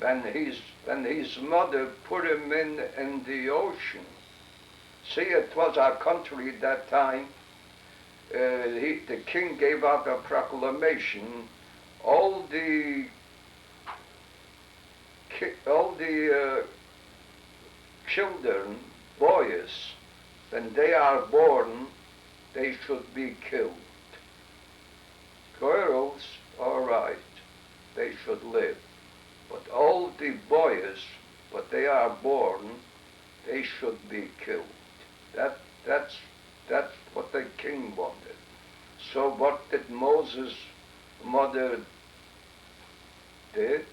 when his mother put him in the ocean. See, it was our country at that time. The king gave out a proclamation. All the children, boys, when they are born, they should be killed. Girls, all right, they should live. But all the boys, when they are born, they should be killed. That's what the king wanted. So what did Moses' mother did?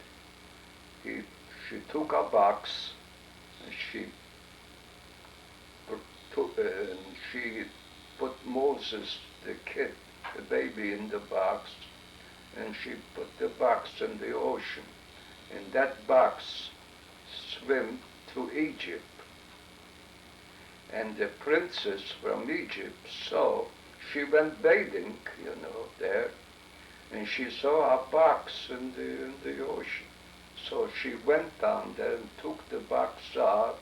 She took a box and she put Moses, the kid, the baby, in the box, and she put the box in the ocean. And that box swam to Egypt. And the princess from Egypt saw, she went bathing, you know, there, and she saw a box in the ocean. So she went down there and took the box out.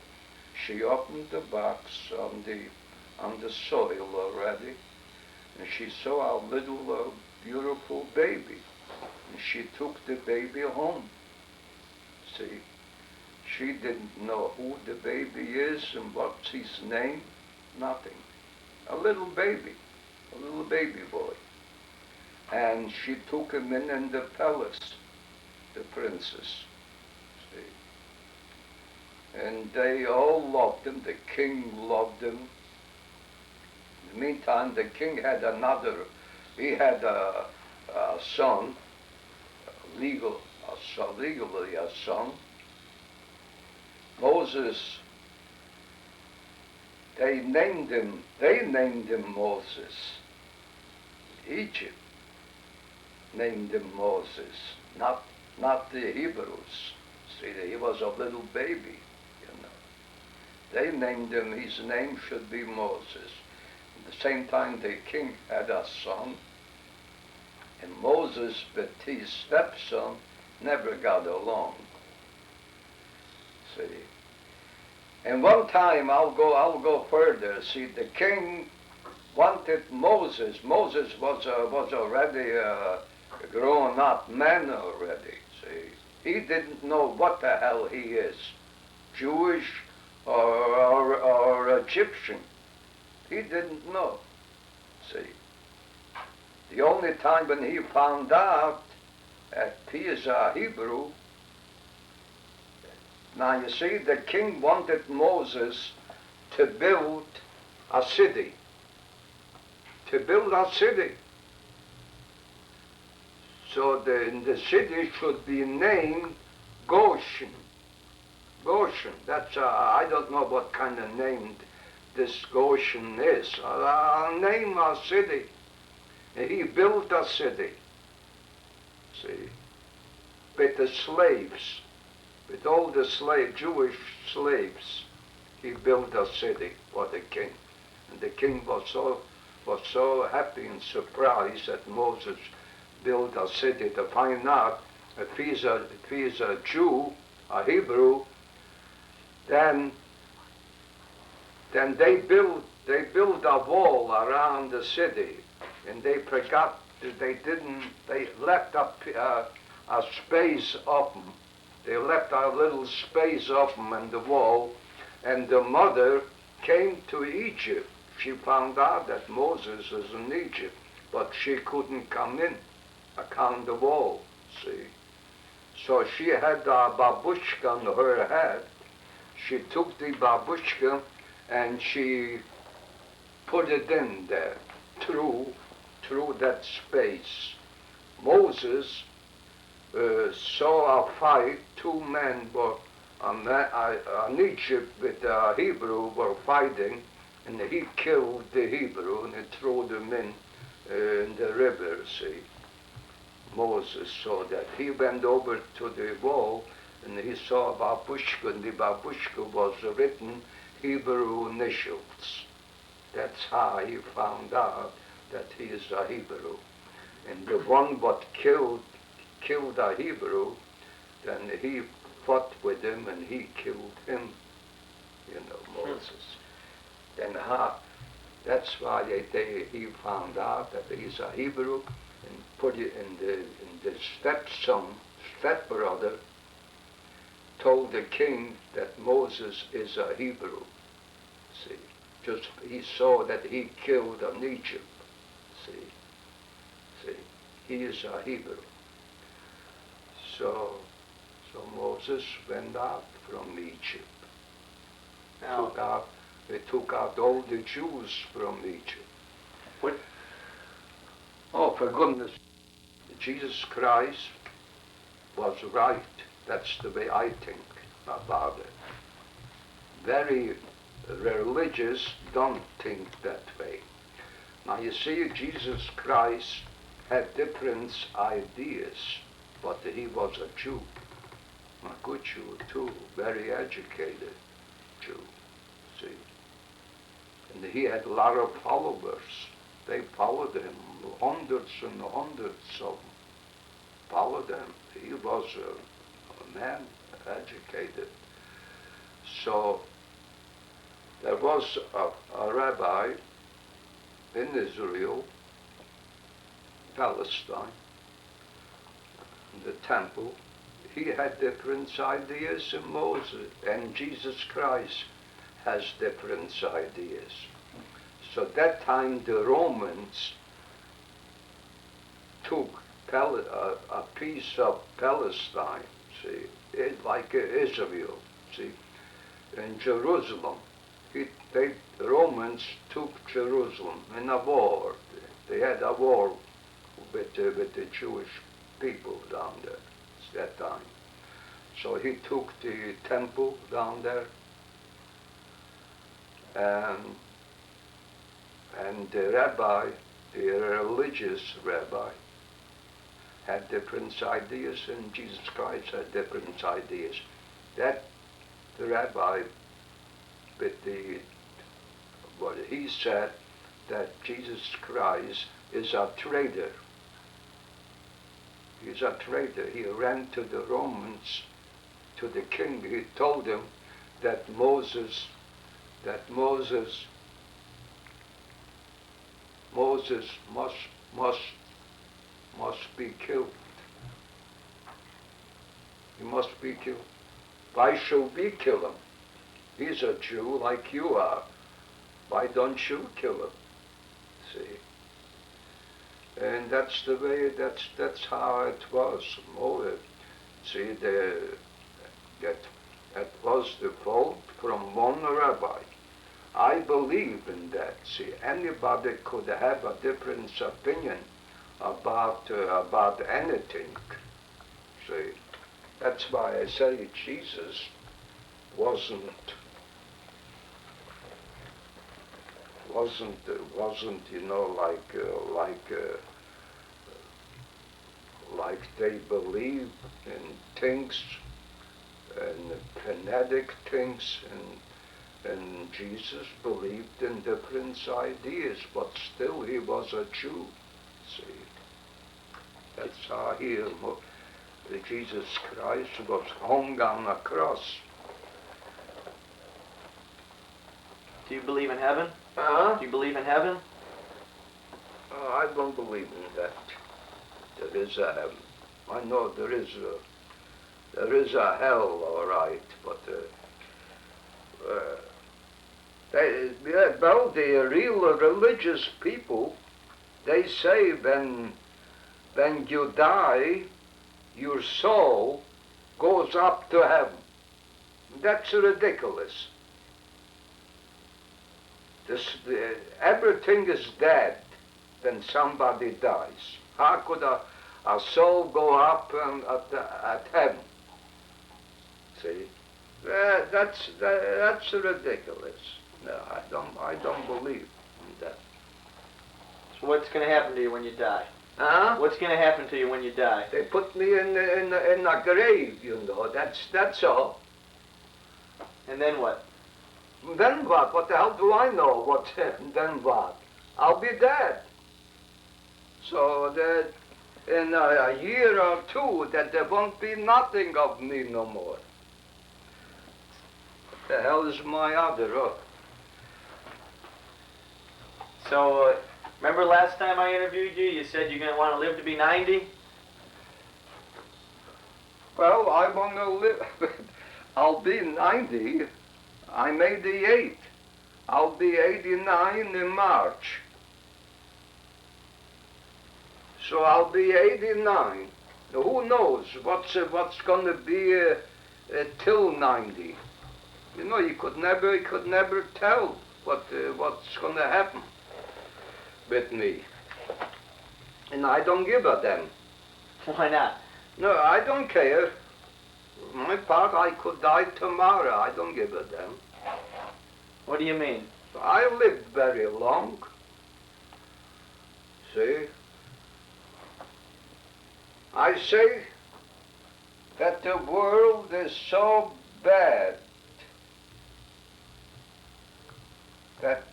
She opened the box on the soil already, and she saw a little beautiful baby. And she took the baby home. See, she didn't know who the baby is and what's his name, nothing. A little baby boy. And she took him in the palace, the princess. See. And they all loved him. The king loved him. In the meantime, the king had he had a son, legally a son. Moses, they named him Moses. Egypt named him Moses, not the Hebrews. See, he was a little baby, you know. They named him, his name should be Moses. At the same time, the king had a son, and Moses, with his stepson, never got along. See. And one time, I'll go further. See, the king wanted Moses. Moses was already a grown-up man already. See, he didn't know what the hell he is, Jewish or Egyptian. He didn't know. See, the only time when he found out that he is a Hebrew. Now you see, the king wanted Moses to build a city. To build a city. So the city should be named Goshen. Goshen. That's I don't know what kind of name this Goshen is. I'll name a city. And he built a city. See, with the slaves. With all the Jewish slaves, he built a city for the king. And the king was so happy and surprised that Moses built a city to find out if he's a Jew, a Hebrew, then they built a wall around the city, and they forgot that they left a space open. They left a little space open in the wall, and the mother came to Egypt. She found out that Moses is in Egypt, but she couldn't come in, around the wall, see. So she had a babushka on her head. She took the babushka and she put it in there, through that space. Moses saw a fight. Two men on Egypt with the Hebrew were fighting, and he killed the Hebrew and he threw them in the river, see. Moses saw that. He went over to the wall and he saw a babushka, and the babushka was written Hebrew initials. That's how he found out that he is a Hebrew. And the one what killed a Hebrew, then he fought with him and he killed him, Moses. Then that's why he found out that he's a Hebrew, and put it in the stepbrother told the king that Moses is a Hebrew. See, just he saw that he killed an Egypt. See, he is a Hebrew. So Moses went out from Egypt. They took out all the Jews from Egypt. What? Oh, for goodness, Jesus Christ was right. That's the way I think about it. Very religious don't think that way. Now you see, Jesus Christ had different ideas, but he was a Jew. A good Jew too, very educated Jew, see. And he had a lot of followers. They followed him, hundreds and hundreds of them followed him. He was a man, educated. So there was a rabbi in Israel, Palestine, in the temple. He had different ideas than Moses, and Jesus Christ has different ideas. So that time the Romans took a piece of Palestine, see, like Israel, see, in Jerusalem. The Romans took Jerusalem in a war. They had a war with the Jewish people down there at that time. So he took the temple down there, and the rabbi, the religious rabbi, had different ideas, and Jesus Christ had different ideas. That the rabbi, what he said, that Jesus Christ is a traitor. He's a traitor. He ran to the Romans, to the king. He told him that Moses must be killed. He must be killed. Why should we kill him? He's a Jew like you are. Why don't you kill him? See? And that's the way, that's how it was. See, that was the fault from one rabbi. I believe in that. See, anybody could have a different opinion about anything. See, that's why I say Jesus wasn't like they believe in things and kinetic things, and Jesus believed in different ideas, but still he was a Jew. See, that's how Jesus Christ was hung on a cross. Do you believe in heaven? Huh? Do you believe in heaven? I don't believe in that. There is a heaven. I know there is a hell, all right, but the real religious people, they say when you die, your soul goes up to heaven. That's ridiculous. Everything is dead when somebody dies. How could a soul go up at heaven? See? That's ridiculous. No, I don't believe in that. So what's going to happen to you when you die? Huh? What's going to happen to you when you die? They put me in a grave, you know. That's all. And then what? Then what? What the hell do I know? What? Then what? I'll be dead. So that in a year or two, that there won't be nothing of me no more. What the hell is my other? So, remember last time I interviewed you, you said you're going to want to live to be 90? Well, I want to live. I'll be 90. I'm 88. I'll be 89 in March. So I'll be 89. Who knows what's going to be till 90? You know, you could never tell what's going to happen with me. And I don't give a damn. Why not? No, I don't care. For my part, I could die tomorrow. I don't give a damn. What do you mean? I lived very long. See? I say that the world is so bad that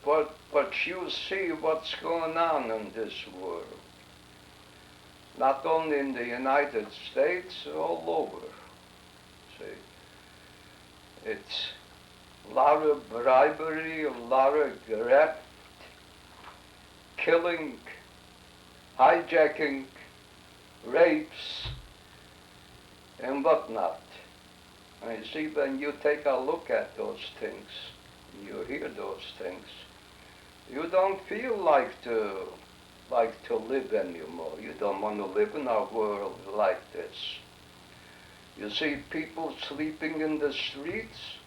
what you see what's going on in this world. Not only in the United States, all over. See? It's a lot of bribery, a lot of graft, killing, hijacking, rapes, and whatnot. And you see, when you take a look at those things, you hear those things, you don't feel like to live anymore. You don't want to live in a world like this. You see people sleeping in the streets.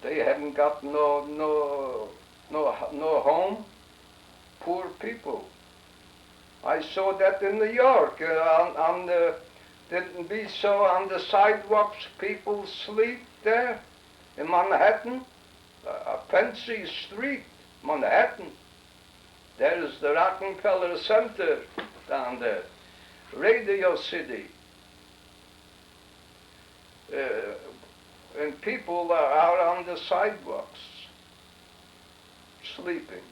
They haven't got no home. Poor people. I saw that in New York. Didn't be so on the sidewalks. People sleep there in Manhattan, a fancy street, Manhattan. There's the Rockefeller Center down there, Radio City. And people are out on the sidewalks, sleeping.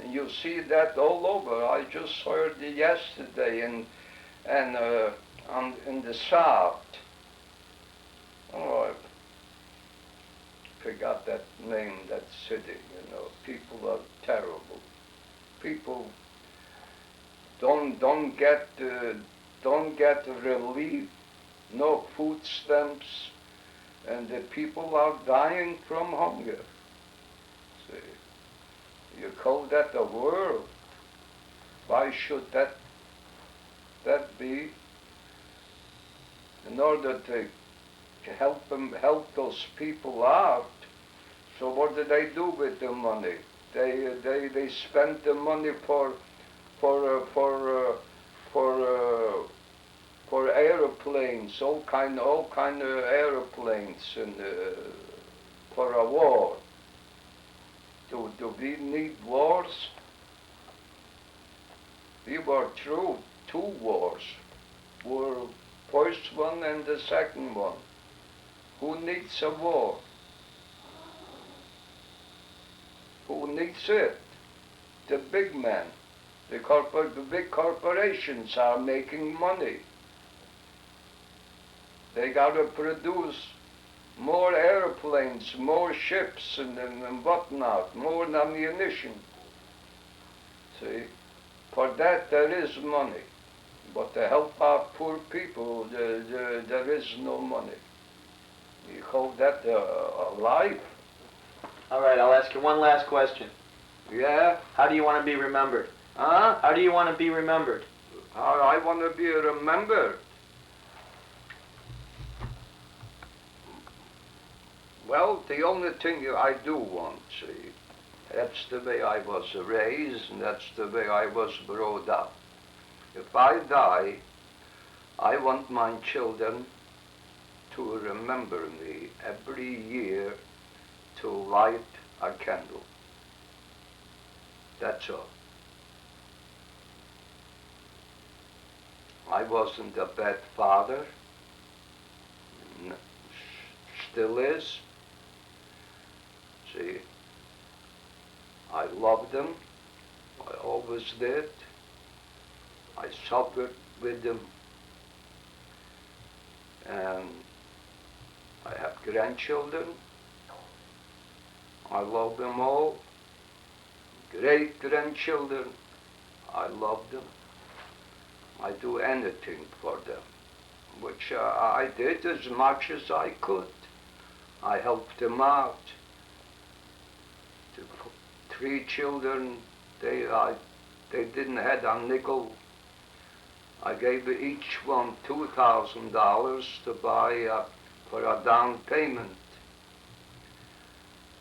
And you see that all over. I just heard it yesterday in the South. Oh, I forgot that name, that city. You know, people are terrible. People don't get relief, no food stamps, and the people are dying from hunger. See, you call that a world? Why should that be? In order to help those people out. So what do they do with the money? They spend the money for airplanes, all kind of airplanes, and for a war. Do we need wars? We were through 2 wars. World first one and the second one. Who needs a war? Who needs it? The big men. The big corporations are making money. They got to produce more airplanes, more ships, and whatnot, more ammunition. See, for that there is money. But to help out poor people, there is no money. You call that a life? All right, I'll ask you one last question. Yeah? How do you want to be remembered? Huh? How do you want to be remembered? How I want to be remembered? Well, the only thing I do want, see, that's the way I was raised, and that's the way I was brought up. If I die, I want my children to remember me every year to light a candle. That's all. I wasn't a bad father, still is. See, I loved them, I always did. I suffered with them, and I have grandchildren. I love them all. Great-grandchildren, I love them. I do anything for them, which I did as much as I could. I helped them out. The 3 children, they didn't have a nickel. I gave each one $2,000 to buy for a down payment.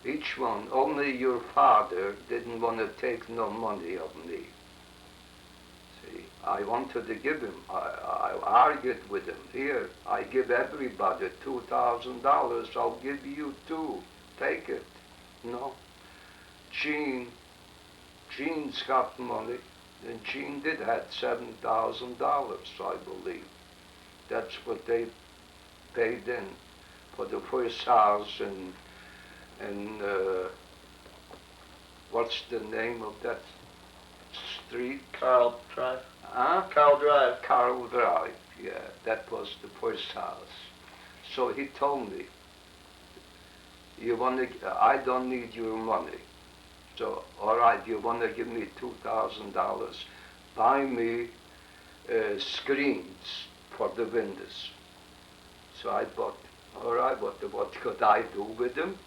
Each one. Only your father didn't want to take no money of me. See, I wanted to give him. I argued with him. Here, I give everybody $2,000. I'll give you 2. Take it. No. Gene's got money. And Gene did have $7,000, I believe. That's what they paid in for the first house and what's the name of that street? Carl Drive. Huh? Carl Drive. Carl Drive, yeah, that was the first house. So he told me, I don't need your money. So, all right, you want to give me $2,000, buy me screens for the windows. So I bought, all right, what could I do with them?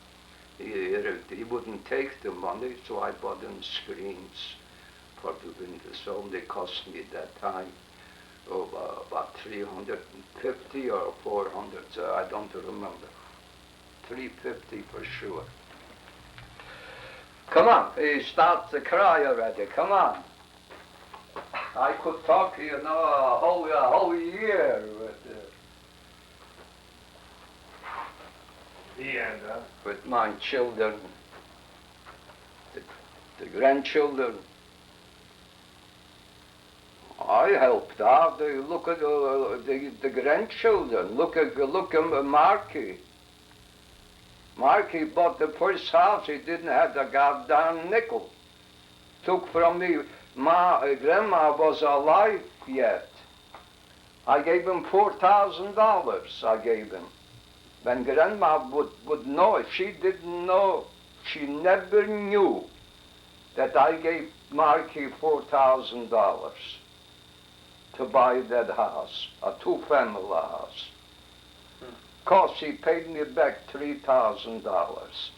He wouldn't take the money, so I bought him screens for the windows. Only cost me at that time about $350 or $400, I don't remember. $350 for sure. Come on, he starts to cry already, come on. I could talk, a whole year with my children, the grandchildren. I helped out. Look at the grandchildren. Look at Marky. Marky bought the first house. He didn't have the goddamn nickel. Took from me. Grandma was alive yet. I gave him $4,000. I gave him. When Grandma would know, she didn't know. She never knew that I gave Marky $4,000 to buy that house, a 2-family house. Of course, he paid me back $3,000.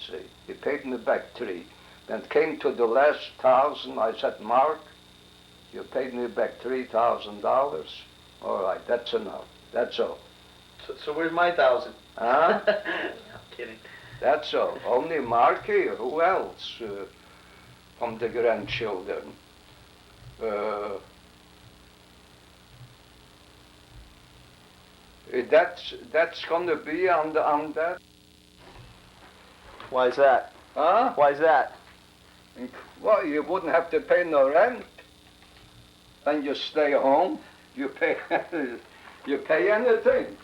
See, he paid me back 3. When it came to the last 1,000, I said, Mark, you paid me back $3,000. All right, that's enough. That's all. So where's my 1,000? Huh? I'm kidding. That's all. Only Marky. Who else from the grandchildren? That's going to be on that. Why is that? Huh? Why is that? Well, you wouldn't have to pay no rent. Then you stay home. You pay. You pay anything.